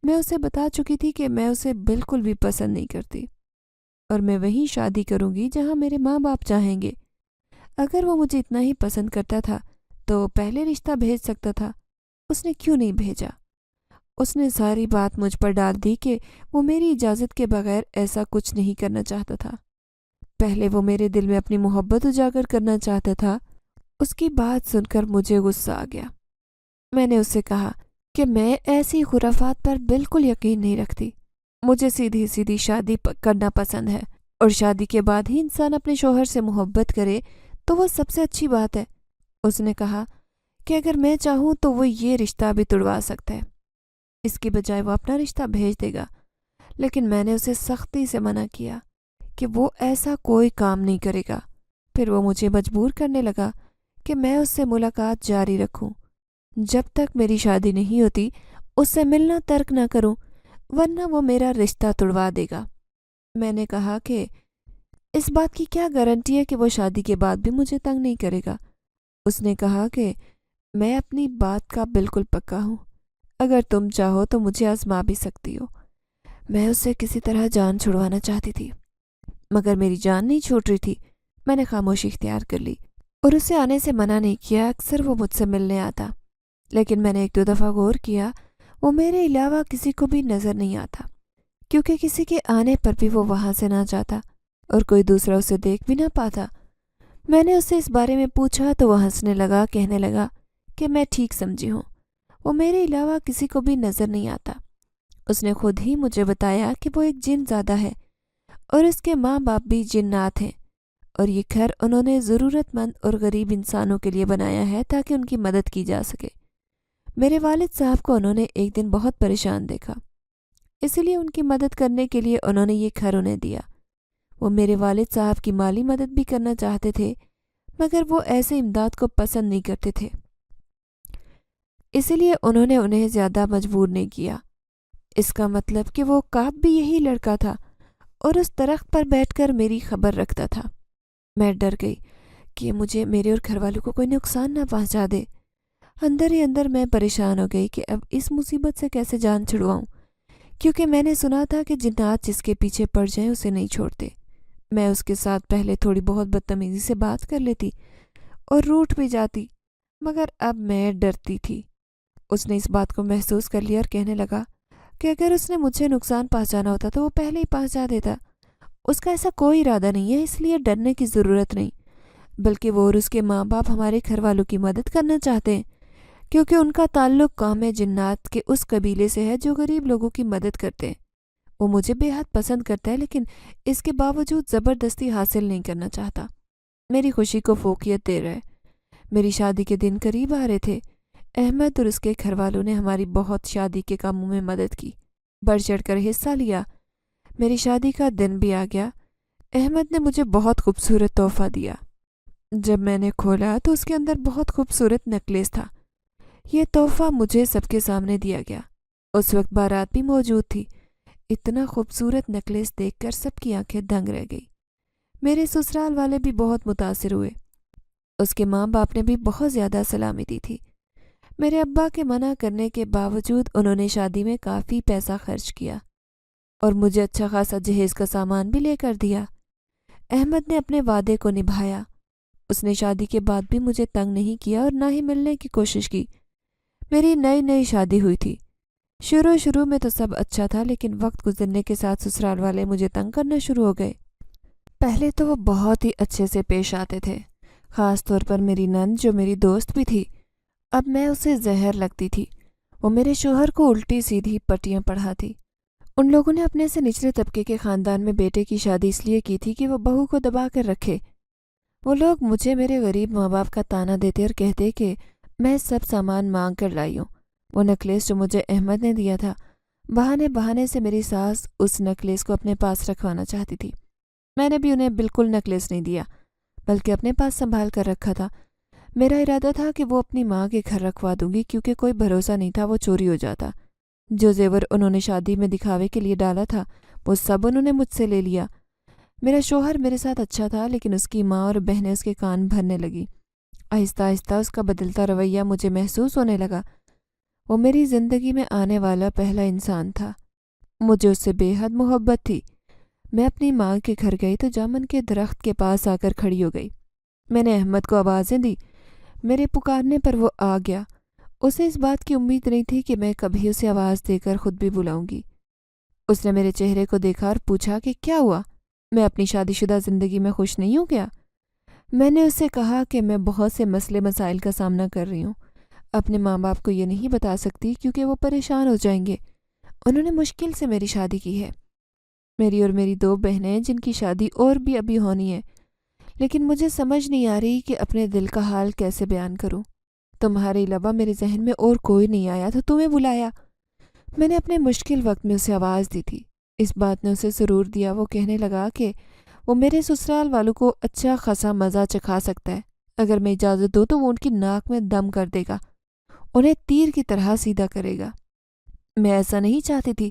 میں اسے بتا چکی تھی کہ میں اسے بالکل بھی پسند نہیں کرتی اور میں وہیں شادی کروں گی جہاں میرے ماں باپ چاہیں گے۔ اگر وہ مجھے اتنا ہی پسند کرتا تھا تو پہلے رشتہ بھیج سکتا تھا، اس نے کیوں نہیں بھیجا؟ اس نے ساری بات مجھ پر ڈال دی کہ وہ میری اجازت کے بغیر ایسا کچھ نہیں کرنا چاہتا تھا۔ پہلے وہ میرے دل میں اپنی محبت اجاگر کرنا چاہتا تھا۔ اس کی بات سن کر مجھے غصہ آ گیا۔ میں نے اس سے کہا کہ میں ایسی خرافات پر بالکل یقین نہیں رکھتی۔ مجھے سیدھی سیدھی شادی کرنا پسند ہے، اور شادی کے بعد ہی انسان اپنے شوہر سے محبت کرے تو وہ سب سے اچھی بات ہے۔ اس نے کہا کہ اگر میں چاہوں تو وہ یہ رشتہ بھی توڑوا سکتا ہے، اس کی بجائے وہ اپنا رشتہ بھیج دے گا۔ لیکن میں نے اسے سختی سے منع کیا کہ وہ ایسا کوئی کام نہیں کرے گا۔ پھر وہ مجھے مجبور کرنے لگا کہ میں اس سے ملاقات جاری رکھوں جب تک میری شادی نہیں ہوتی، اس سے ملنا ترک نہ کروں، ورنہ وہ میرا رشتہ توڑوا دے گا۔ میں نے کہا کہ اس بات کی کیا گارنٹی ہے کہ وہ شادی کے بعد بھی مجھے تنگ نہیں کرے گا؟ اس نے کہا کہ میں اپنی بات کا بالکل پکا ہوں، اگر تم چاہو تو مجھے آزما بھی سکتی ہو۔ میں اس سے کسی طرح جان چھڑوانا چاہتی تھی، مگر میری جان نہیں چھوٹ رہی تھی۔ میں نے خاموشی اختیار کر لی اور اسے آنے سے منع نہیں کیا۔ اکثر وہ مجھ سے ملنے آتا، لیکن میں نے 1-2 دفعہ غور کیا، وہ میرے علاوہ کسی کو بھی نظر نہیں آتا، کیونکہ کسی کے آنے پر بھی وہ وہاں سے نہ جاتا اور کوئی دوسرا اسے دیکھ بھی نہ پاتا۔ میں نے اس سے اس بارے میں پوچھا تو وہ ہنسنے لگا، کہنے لگا کہ میں ٹھیک سمجھی ہوں، وہ میرے علاوہ کسی کو بھی نظر نہیں آتا۔ اس نے خود ہی مجھے بتایا کہ وہ ایک جن زادہ ہے اور اس کے ماں باپ بھی جنات ہیں، اور یہ گھر انہوں نے ضرورت مند اور غریب انسانوں کے لیے بنایا ہے تاکہ ان کی مدد کی جا سکے۔ میرے والد صاحب کو انہوں نے ایک دن بہت پریشان دیکھا، اسی لیے ان کی مدد کرنے کے لیے انہوں نے یہ گھر انہیں دیا۔ وہ میرے والد صاحب کی مالی مدد بھی کرنا چاہتے تھے، مگر وہ ایسے امداد کو پسند نہیں کرتے تھے، اسی لیے انہوں نے انہیں زیادہ مجبور نہیں کیا۔ اس کا مطلب کہ وہ عقاب بھی یہی لڑکا تھا اور اس درخت پر بیٹھ کر میری خبر رکھتا تھا۔ میں ڈر گئی کہ مجھے میرے اور گھر والوں کو کوئی نقصان نہ پہنچا دے۔ اندر ہی اندر میں پریشان ہو گئی کہ اب اس مصیبت سے کیسے جان چھڑواؤں، کیونکہ میں نے سنا تھا کہ جنات جس کے پیچھے پڑ جائیں اسے نہیں چھوڑتے۔ میں اس کے ساتھ پہلے تھوڑی بہت بدتمیزی سے بات کر لیتی اور روٹھ بھی جاتی، مگر اب میں ڈرتی تھی۔ اس نے اس بات کو محسوس کر لیا اور کہنے لگا کہ اگر اس نے مجھے نقصان پہنچانا ہوتا تو وہ پہلے ہی پہنچا دیتا۔ اس کا ایسا کوئی ارادہ نہیں ہے، اس لیے ڈرنے کی ضرورت نہیں، بلکہ وہ اور اس کے ماں باپ ہمارے گھر والوں کی مدد کرنا چاہتے ہیں، کیونکہ ان کا تعلق قوم جنات کے اس قبیلے سے ہے جو غریب لوگوں کی مدد کرتے ہیں۔ وہ مجھے بے حد پسند کرتا ہے، لیکن اس کے باوجود زبردستی حاصل نہیں کرنا چاہتا۔ میری خوشی کو فوقیت دے رہا ہے۔ میری شادی کے دن قریب آ رہے تھے۔ احمد اور اس کے گھر والوں نے ہماری بہت شادی کے کاموں میں مدد کی، بڑھ چڑھ کر حصہ لیا۔ میری شادی کا دن بھی آ گیا۔ احمد نے مجھے بہت خوبصورت تحفہ دیا۔ جب میں نے کھولا تو اس کے اندر بہت خوبصورت نیکلیس تھا۔ یہ تحفہ مجھے سب کے سامنے دیا گیا۔ اس وقت بارات بھی موجود تھی۔ اتنا خوبصورت نیکلیس دیکھ کر سب کی آنکھیں دنگ رہ گئی۔ میرے سسرال والے بھی بہت متاثر ہوئے۔ اس کے ماں باپ نے بھی بہت زیادہ سلامی دی تھی۔ میرے ابا کے منع کرنے کے باوجود انہوں نے شادی میں کافی پیسہ خرچ کیا اور مجھے اچھا خاصا جہیز کا سامان بھی لے کر دیا۔ احمد نے اپنے وعدے کو نبھایا۔ اس نے شادی کے بعد بھی مجھے تنگ نہیں کیا اور نہ ہی ملنے کی کوشش کی۔ میری نئی شادی ہوئی تھی۔ شروع میں تو سب اچھا تھا، لیکن وقت گزرنے کے ساتھ سسرال والے مجھے تنگ کرنا شروع ہو گئے۔ پہلے تو وہ بہت ہی اچھے سے پیش آتے تھے، خاص طور پر میری نند جو میری دوست بھی تھی۔ اب میں اسے زہر لگتی تھی۔ وہ میرے شوہر کو الٹی سیدھی پٹیاں پڑھاتی۔ ان لوگوں نے اپنے سے نچلے طبقے کے خاندان میں بیٹے کی شادی اس لیے کی تھی کہ وہ بہو کو دبا کر رکھے۔ وہ لوگ مجھے میرے غریب ماں باپ کا طعنہ دیتے اور کہتے کہ میں سب سامان مانگ کر لائی ہوں۔ وہ نیکلیس جو مجھے احمد نے دیا تھا، بہانے سے میری ساس اس نیکلیس کو اپنے پاس رکھوانا چاہتی تھی۔ میں نے بھی انہیں بالکل نیکلیس نہیں دیا، بلکہ اپنے پاس سنبھال کر رکھا تھا۔ میرا ارادہ تھا کہ وہ اپنی ماں کے گھر رکھوا دوں گی، کیونکہ کوئی بھروسہ نہیں تھا وہ چوری ہو جاتا۔ جو زیور انہوں نے شادی میں دکھاوے کے لیے ڈالا تھا وہ سب انہوں نے مجھ سے لے لیا۔ میرا شوہر میرے ساتھ اچھا تھا، لیکن اس کی ماں اور بہنیں اس کے کان بھرنے لگی۔ آہستہ آہستہ اس کا بدلتا رویہ مجھے محسوس ہونے لگا۔ وہ میری زندگی میں آنے والا پہلا انسان تھا۔ مجھے اس سے بے حد محبت تھی۔ میں اپنی ماں کے گھر گئی تو جامن کے درخت کے پاس آ کر کھڑی ہو گئی۔ میں نے احمد کو آوازیں دی۔ میرے پکارنے پر وہ آ گیا۔ اسے اس بات کی امید نہیں تھی کہ میں کبھی اسے آواز دے کر خود بھی بلاؤں گی۔ اس نے میرے چہرے کو دیکھا اور پوچھا کہ کیا ہوا، میں اپنی شادی شدہ زندگی میں خوش نہیں ہوں کیا؟ میں نے اسے کہا کہ میں بہت سے مسائل کا سامنا کر رہی ہوں۔ اپنے ماں باپ کو یہ نہیں بتا سکتی کیونکہ وہ پریشان ہو جائیں گے۔ انہوں نے مشکل سے میری شادی کی ہے۔ میری اور میری 2 بہنیں جن کی شادی اور بھی ابھی ہونی ہے، لیکن مجھے سمجھ نہیں آ رہی کہ اپنے دل کا حال کیسے بیان کروں۔ تمہارے علاوہ میرے ذہن میں اور کوئی نہیں آیا تو تمہیں بلایا۔ میں نے اپنے مشکل وقت میں اسے آواز دی تھی۔ اس بات نے اسے سرور دیا۔ وہ کہنے لگا کہ وہ میرے سسرال والوں کو اچھا خاصا مزہ چکھا سکتا ہے۔ اگر میں اجازت دوں تو وہ ان کی ناک میں دم کر دے گا، انہیں تیر کی طرح سیدھا کرے گا۔ میں ایسا نہیں چاہتی تھی۔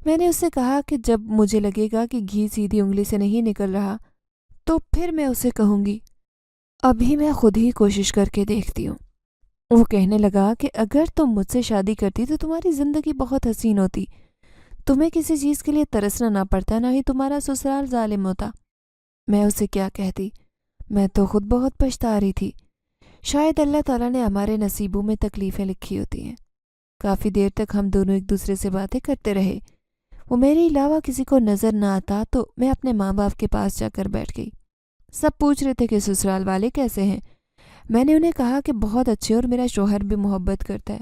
میں نے اس سے کہا کہ جب مجھے لگے گا کہ گھی سیدھی انگلی سے نہیں نکل رہا تو پھر میں اسے کہوں گی۔ ابھی میں خود ہی کوشش کر کے دیکھتی ہوں۔ وہ کہنے لگا کہ اگر تم مجھ سے شادی کرتی تو تمہاری زندگی بہت حسین ہوتی، تمہیں کسی چیز کے لیے ترسنا نہ پڑتا، نہ ہی تمہارا سسرال ظالم ہوتا۔ میں اسے کیا کہتی؟ میں تو خود بہت پچھتا رہی تھی۔ شاید اللہ تعالیٰ نے ہمارے نصیبوں میں تکلیفیں لکھی ہوتی ہیں۔ کافی دیر تک ہم دونوں ایک دوسرے سے باتیں کرتے رہے۔ وہ میرے علاوہ کسی کو نظر نہ آتا تو میں اپنے ماں باپ کے پاس جا کر بیٹھ گئی۔ سب پوچھ رہے تھے کہ سسرال والے کیسے ہیں۔ میں نے انہیں کہا کہ بہت اچھے اور میرا شوہر بھی محبت کرتا ہے،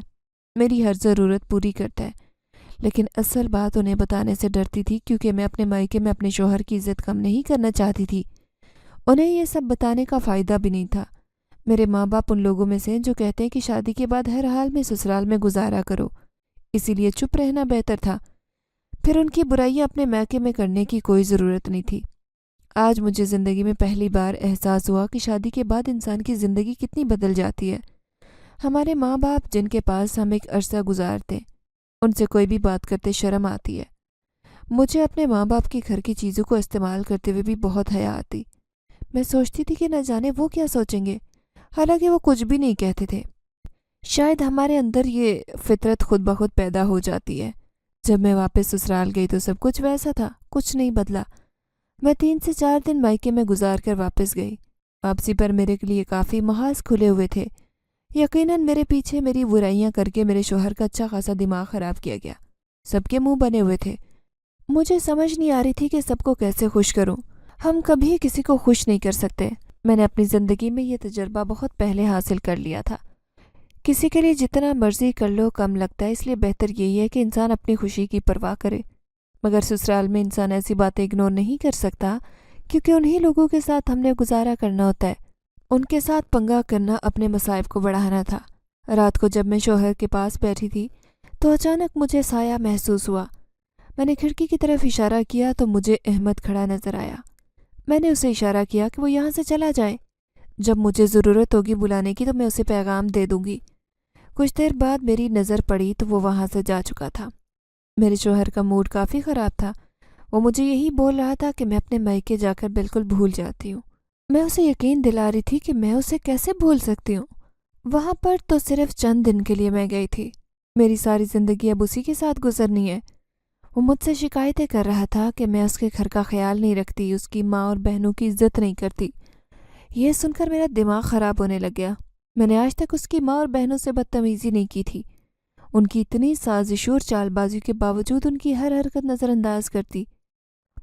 میری ہر ضرورت پوری کرتا ہے، لیکن اصل بات انہیں بتانے سے ڈرتی تھی کیونکہ میں اپنے مائکے میں اپنے شوہر کی عزت کم نہیں کرنا چاہتی تھی۔ انہیں یہ سب بتانے کا فائدہ بھی نہیں تھا۔ میرے ماں باپ ان لوگوں میں سے جو کہتے ہیں کہ شادی کے بعد ہر حال میں سسرال میں گزارا کرو، اسی لیے چپ رہنا بہتر تھا۔ پھر ان کی برائیاں اپنے مائکے میں کرنے کی کوئی ضرورت نہیں تھی۔ آج مجھے زندگی میں پہلی بار احساس ہوا کہ شادی کے بعد انسان کی زندگی کتنی بدل جاتی ہے۔ ہمارے ماں باپ جن کے پاس ہم ایک عرصہ گزارتے، ان سے کوئی بھی بات کرتے شرم آتی ہے۔ مجھے اپنے ماں باپ کے گھر کی چیزوں کو استعمال کرتے ہوئے بھی بہت حیا آتی۔ میں سوچتی تھی کہ نہ جانے وہ کیا سوچیں گے، حالانکہ وہ کچھ بھی نہیں کہتے تھے۔ شاید ہمارے اندر یہ فطرت خود بخود پیدا ہو جاتی ہے۔ جب میں واپس سسرال گئی تو سب کچھ ویسا تھا، کچھ نہیں بدلا۔ میں 3 سے 4 دن مائکے میں گزار کر واپس گئی۔ واپسی پر میرے لیے کافی محاذ کھلے ہوئے تھے۔ یقیناً میرے پیچھے میری برائیاں کر کے میرے شوہر کا اچھا خاصا دماغ خراب کیا گیا۔ سب کے منہ بنے ہوئے تھے۔ مجھے سمجھ نہیں آ رہی تھی کہ سب کو کیسے خوش کروں۔ ہم کبھی کسی کو خوش نہیں کر سکتے۔ میں نے اپنی زندگی میں یہ تجربہ بہت پہلے حاصل کر لیا تھا۔ کسی کے لیے جتنا مرضی کر لو کم لگتا ہے، اس لیے بہتر یہی ہے کہ انسان اپنی خوشی کی پرواہ کرے۔ مگر سسرال میں انسان ایسی باتیں اگنور نہیں کر سکتا، کیونکہ انہی لوگوں کے ساتھ ہم نے گزارا کرنا ہوتا ہے۔ ان کے ساتھ پنگا کرنا اپنے مصائب کو بڑھانا تھا۔ رات کو جب میں شوہر کے پاس بیٹھی تھی تو اچانک مجھے سایہ محسوس ہوا۔ میں نے کھڑکی کی طرف اشارہ کیا تو مجھے احمد کھڑا نظر آیا۔ میں نے اسے اشارہ کیا کہ وہ یہاں سے چلا جائے۔ جب مجھے ضرورت ہوگی بلانے کی تو میں اسے پیغام دے دوں گی۔ کچھ دیر بعد میری نظر پڑی تو وہ وہاں سے جا چکا تھا۔ میرے شوہر کا موڈ کافی خراب تھا۔ وہ مجھے یہی بول رہا تھا کہ میں اپنے مائکے جا کر بالکل بھول جاتی ہوں۔ میں اسے یقین دلا رہی تھی کہ میں اسے کیسے بھول سکتی ہوں۔ وہاں پر تو صرف چند دن کے لیے میں گئی تھی۔ میری ساری زندگی اب اسی کے ساتھ گزرنی ہے۔ وہ مجھ سے شکایتیں کر رہا تھا کہ میں اس کے گھر کا خیال نہیں رکھتی، اس کی ماں اور بہنوں کی عزت نہیں کرتی۔ یہ سن کر میرا دماغ خراب ہونے لگ گیا۔ میں نے آج تک اس کی ماں اور بہنوں سے بدتمیزی نہیں کی تھی۔ ان کی اتنی سازش اور چال بازی کے باوجود ان کی ہر حرکت نظر انداز کرتی۔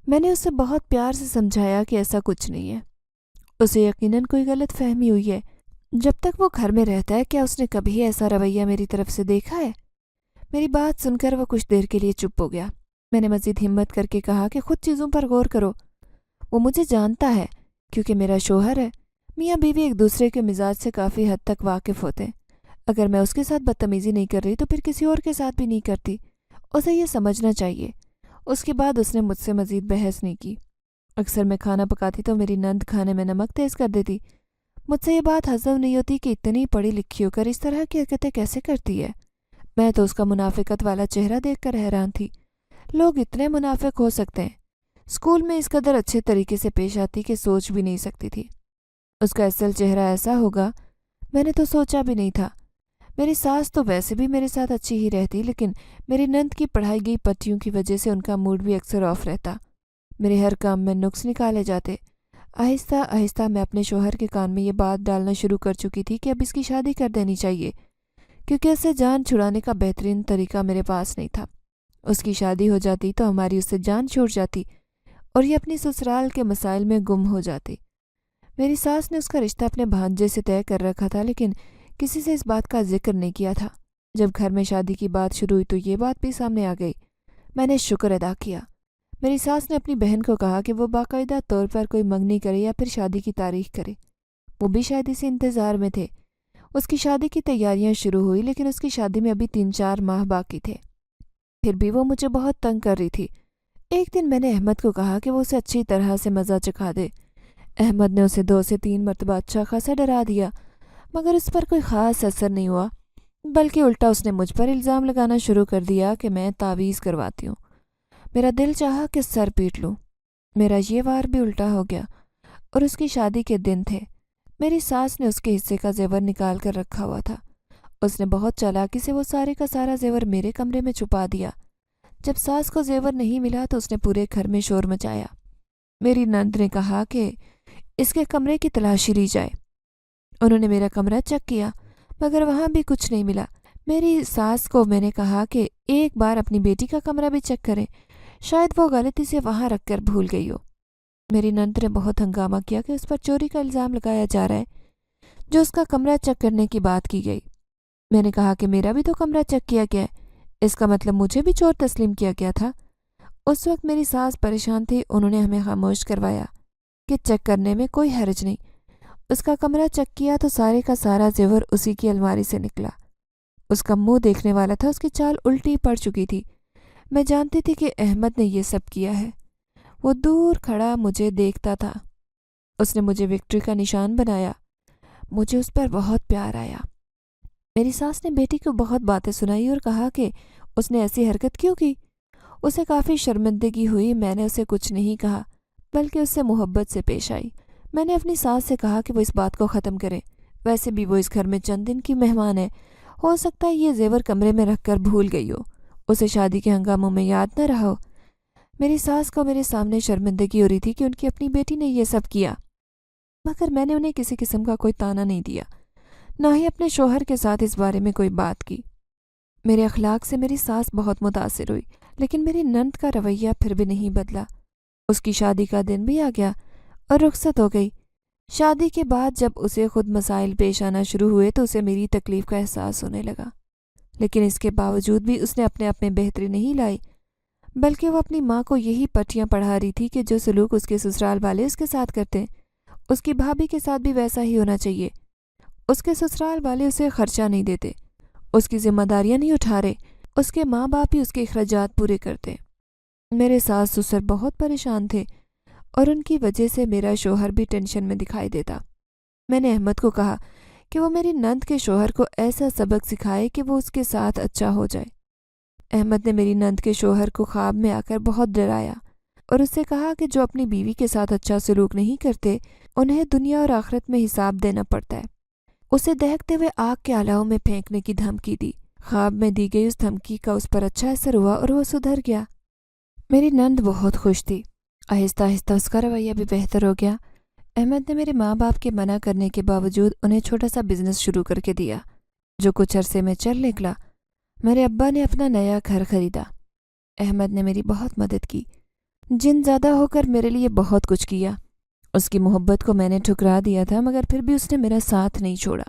میں نے اسے بہت پیار سے سمجھایا کہ ایسا کچھ نہیں ہے، اسے یقیناً کوئی غلط فہمی ہوئی ہے۔ جب تک وہ گھر میں رہتا ہے کیا اس نے کبھی ایسا رویہ میری طرف سے دیکھا ہے؟ میری بات سن کر وہ کچھ دیر کے لیے چپ ہو گیا۔ میں نے مزید ہمت کر کے کہا کہ خود چیزوں پر غور کرو۔ وہ مجھے جانتا ہے کیونکہ میرا شوہر ہے۔ میاں بیوی ایک دوسرے کے مزاج سے کافی حد تک واقف ہوتے ہیں۔ اگر میں اس کے ساتھ بدتمیزی نہیں کر رہی تو پھر کسی اور کے ساتھ بھی نہیں کرتی۔ اسے یہ سمجھنا چاہیے۔ اس کے بعد اس نے مجھ سے مزید بحث نہیں کی۔ اکثر میں کھانا پکاتی تو میری نند کھانے میں نمک تیز کر دیتی۔ مجھ سے یہ بات ہضم نہیں ہوتی کہ اتنی پڑھی لکھی ہو کر اس طرح کی حرکتیں کیسے کرتی ہے۔ میں تو اس کا منافقت والا چہرہ دیکھ کر حیران تھی۔ لوگ اتنے منافق ہو سکتے ہیں۔ اسکول میں اس قدر اچھے طریقے سے پیش آتی کہ سوچ بھی نہیں سکتی تھی۔ اس کا اصل چہرہ ایسا ہوگا میں نے تو سوچا بھی نہیں تھا۔ میری ساس تو ویسے بھی میرے ساتھ اچھی ہی رہتی، لیکن میری نند کی پڑھائی گئی پٹیوں کی وجہ سے ان کا موڈ بھی اکثر آف رہتا۔ میرے ہر کام میں نقص نکالے جاتے۔ آہستہ آہستہ میں اپنے شوہر کے کان میں یہ بات ڈالنا شروع کر چکی تھی کہ اب اس کی شادی کر دینی چاہیے، کیونکہ اسے جان چھڑانے کا بہترین طریقہ میرے پاس نہیں تھا۔ اس کی شادی ہو جاتی تو ہماری اس سے جان چھوٹ جاتی اور یہ اپنی سسرال کے مسائل میں گم ہو جاتی۔ میری ساس نے اس کا رشتہ اپنے بھانجے سے طے کر رکھا تھا، لیکن کسی سے اس بات کا ذکر نہیں کیا تھا۔ جب گھر میں شادی کی بات شروع ہوئی تو یہ بات بھی سامنے آ گئی۔ میں نے شکر ادا کیا۔ میری ساس نے اپنی بہن کو کہا کہ وہ باقاعدہ طور پر کوئی منگنی کرے یا پھر شادی کی تاریخ کرے۔ وہ بھی شاید اسی انتظار میں تھے۔ اس کی شادی کی تیاریاں شروع ہوئی، لیکن اس کی شادی میں ابھی 3-4 ماہ باقی تھے۔ پھر بھی وہ مجھے بہت تنگ کر رہی تھی۔ ایک دن میں نے احمد کو کہا کہ وہ اسے اچھی طرح سے مزہ چکھا دے۔ احمد نے اسے 2 سے 3 مرتبہ اچھا خاصا ڈرا دیا، مگر اس پر کوئی خاص اثر نہیں ہوا، بلکہ الٹا اس نے مجھ پر الزام لگانا شروع کر دیا کہ میں تعویذ کرواتی ہوں۔ میرا دل چاہا کہ سر پیٹ لوں۔ میرا یہ وار بھی الٹا ہو گیا اور اس کی شادی کے دن تھے۔ میری ساس نے اس کے حصے کا زیور نکال کر رکھا ہوا تھا۔ اس نے بہت چالاکی سے وہ سارے کا سارا زیور میرے کمرے میں چھپا دیا۔ جب ساس کو زیور نہیں ملا تو اس نے پورے گھر میں شور مچایا۔ میری نند نے کہا کہ اس کے کمرے کی تلاشی لی جائے۔ انہوں نے میرا کمرہ چیک کیا، مگر وہاں بھی کچھ نہیں ملا۔ میری ساس کو میں نے کہا کہ ایک بار اپنی بیٹی کا کمرہ بھی چیک کریں، شاید وہ غلطی سے وہاں رکھ کر بھول گئی ہو۔ میری نند نے بہت ہنگامہ کیا کہ اس پر چوری کا الزام لگایا جا رہا ہے، جو اس کا کمرہ چیک کرنے کی بات کی گئی۔ میں نے کہا کہ میرا بھی تو کمرہ چیک کیا گیا ہے، اس کا مطلب مجھے بھی چور تسلیم کیا گیا تھا۔ اس وقت میری ساس پریشان تھی۔ انہوں نے ہمیں خاموش کروایا کہ چیک کرنے میں کوئی حرج نہیں۔ اس کا کمرہ چیک کیا تو سارے کا سارا زیور اسی کی الماری سے نکلا۔ اس کا منہ دیکھنے والا تھا، اس کی چال الٹی پڑ چکی تھی۔ میں جانتی تھی کہ احمد نے یہ سب کیا ہے۔ وہ دور کھڑا مجھے دیکھتا تھا۔ اس نے مجھے وکٹری کا نشان بنایا۔ مجھے اس پر بہت پیار آیا۔ میری ساس نے بیٹی کو بہت باتیں سنائی اور کہا کہ اس نے ایسی حرکت کیوں کی۔ اسے کافی شرمندگی ہوئی۔ میں نے اسے کچھ نہیں کہا، بلکہ اس سے محبت سے پیش آئی۔ میں نے اپنی ساس سے کہا کہ وہ اس بات کو ختم کرے۔ ویسے بھی وہ اس گھر میں چند دن کی مہمان ہے، ہو سکتا ہے یہ زیور کمرے میں رکھ کر بھول گئی ہو، اسے شادی کے ہنگاموں میں یاد نہ رہا ہو۔ میری ساس کو میرے سامنے شرمندگی ہو رہی تھی کہ ان کی اپنی بیٹی نے یہ سب کیا، مگر میں نے انہیں کسی قسم کا کوئی طعنہ نہیں دیا، نہ ہی اپنے شوہر کے ساتھ اس بارے میں کوئی بات کی۔ میرے اخلاق سے میری ساس بہت متاثر ہوئی، لیکن میری نند کا رویہ پھر بھی نہیں بدلا۔ اس کی شادی کا دن بھی آ گیا اور رخصت ہو گئی۔ شادی کے بعد جب اسے خود مسائل پیش آنا شروع ہوئے تو اسے میری تکلیف کا احساس ہونے لگا، لیکن اس کے باوجود بھی اس نے اپنے آپ میں بہتری نہیں لائی، بلکہ وہ اپنی ماں کو یہی پٹیاں پڑھا رہی تھی کہ جو سلوک اس کے سسرال والے اس کے ساتھ کرتے، اس کی بھابھی کے ساتھ بھی ویسا ہی ہونا چاہیے۔ اس کے سسرال والے اسے خرچہ نہیں دیتے، اس کی ذمہ داریاں نہیں اٹھا رہے، اس کے ماں باپ ہی اس کے اخراجات پورے کرتے۔ میرے ساس سسر بہت پریشان تھے اور ان کی وجہ سے میرا شوہر بھی ٹینشن میں دکھائی دیتا۔ میں نے احمد کو کہا کہ وہ میری نند کے شوہر کو ایسا سبق سکھائے کہ وہ اس کے ساتھ اچھا ہو جائے۔ احمد نے میری نند کے شوہر کو خواب میں آ کر بہت ڈرایا اور اس سے کہا کہ جو اپنی بیوی کے ساتھ اچھا سلوک نہیں کرتے انہیں دنیا اور آخرت میں حساب دینا پڑتا ہے۔ اسے دہکتے ہوئے آگ کے الاؤں میں پھینکنے کی دھمکی دی۔ خواب میں دی گئی اس دھمکی کا اس پر اچھا اثر ہوا اور وہ سدھر گیا۔ میری نند بہت خوش تھی۔ آہستہ آہستہ اس کا رویہ بھی بہتر ہو گیا۔ احمد نے میرے ماں باپ کے منع کرنے کے باوجود انہیں چھوٹا سا بزنس شروع کر کے دیا جو کچھ عرصے میں چل نکلا۔ میرے ابا نے اپنا نیا گھر خریدا۔ احمد نے میری بہت مدد کی، جن زیادہ ہو کر میرے لیے بہت کچھ کیا۔ اس کی محبت کو میں نے ٹھکرا دیا تھا مگر پھر بھی اس نے میرا ساتھ نہیں چھوڑا۔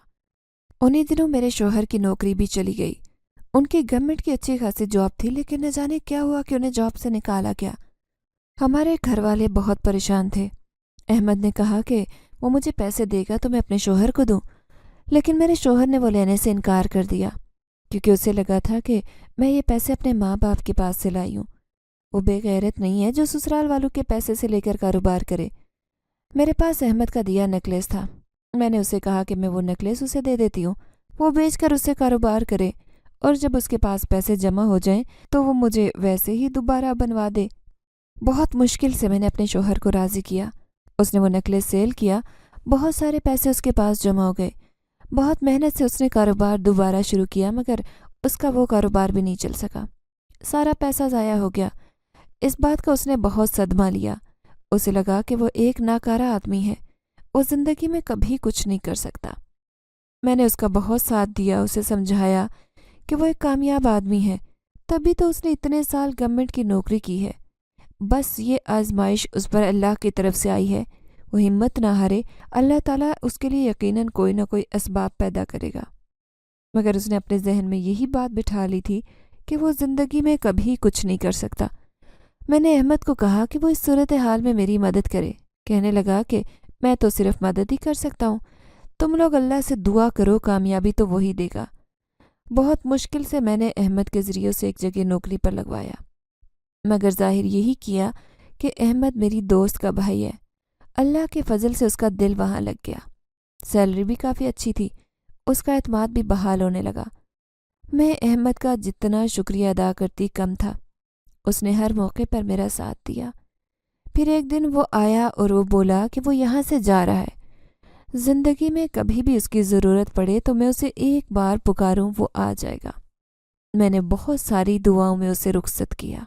انہی دنوں میرے شوہر کی نوکری بھی چلی گئی۔ ان کی گورنمنٹ کی اچھی خاصی جاب تھی لیکن نہ جانے کیا ہوا کہ انہیں جاب سے نکالا گیا۔ ہمارے گھر والے بہت پریشان تھے۔ احمد نے کہا کہ وہ مجھے پیسے دے گا تو میں اپنے شوہر کو دوں، لیکن میرے شوہر نے وہ لینے سے انکار کر دیا کیونکہ اسے لگا تھا کہ میں یہ پیسے اپنے ماں باپ کے پاس سے لائی ہوں۔ وہ بے غیرت نہیں ہے جو سسرال والوں کے پیسے سے لے کر کاروبار کرے۔ میرے پاس احمد کا دیا نیکلیس تھا۔ میں نے اسے کہا کہ میں وہ نیکلیس اسے دے دیتی ہوں، وہ بیچ کر اسے کاروبار کرے اور جب اس کے پاس پیسے جمع ہو جائیں تو وہ مجھے ویسے ہی دوبارہ بنوا دے۔ بہت مشکل سے میں نے اپنے شوہر کو راضی کیا۔ اس نے وہ نیکلیس سیل کیا، بہت سارے پیسے اس کے پاس جمع ہو گئے۔ بہت محنت سے اس نے کاروبار دوبارہ شروع کیا مگر اس کا وہ کاروبار بھی نہیں چل سکا۔ سارا پیسہ ضائع ہو گیا۔ اس بات کا اس نے بہت صدمہ لیا۔ اسے لگا کہ وہ ایک ناکارہ آدمی ہے، وہ زندگی میں کبھی کچھ نہیں کر سکتا۔ میں نے اس کا بہت ساتھ دیا، اسے سمجھایا کہ وہ ایک کامیاب آدمی ہے، تبھی تو اس نے اتنے سال گورنمنٹ کی نوکری کی ہے۔ بس یہ آزمائش اس پر اللہ کی طرف سے آئی ہے، وہ ہمت نہ ہارے، اللہ تعالیٰ اس کے لیے یقیناً کوئی نہ کوئی اسباب پیدا کرے گا۔ مگر اس نے اپنے ذہن میں یہی بات بٹھا لی تھی کہ وہ زندگی میں کبھی کچھ نہیں کر سکتا۔ میں نے احمد کو کہا کہ وہ اس صورتحال میں میری مدد کرے۔ کہنے لگا کہ میں تو صرف مدد ہی کر سکتا ہوں، تم لوگ اللہ سے دعا کرو، کامیابی تو وہی دے گا۔ بہت مشکل سے میں نے احمد کے ذریعے سے ایک جگہ نوکری پر لگوایا، مگر ظاہر یہی کیا کہ احمد میری دوست کا بھائی ہے۔ اللہ کے فضل سے اس کا دل وہاں لگ گیا۔ سیلری بھی کافی اچھی تھی، اس کا اعتماد بھی بحال ہونے لگا۔ میں احمد کا جتنا شکریہ ادا کرتی کم تھا۔ اس نے ہر موقع پر میرا ساتھ دیا۔ پھر ایک دن وہ آیا اور وہ بولا کہ وہ یہاں سے جا رہا ہے، زندگی میں کبھی بھی اس کی ضرورت پڑے تو میں اسے ایک بار پکاروں وہ آ جائے گا۔ میں نے بہت ساری دعاؤں میں اسے رخصت کیا۔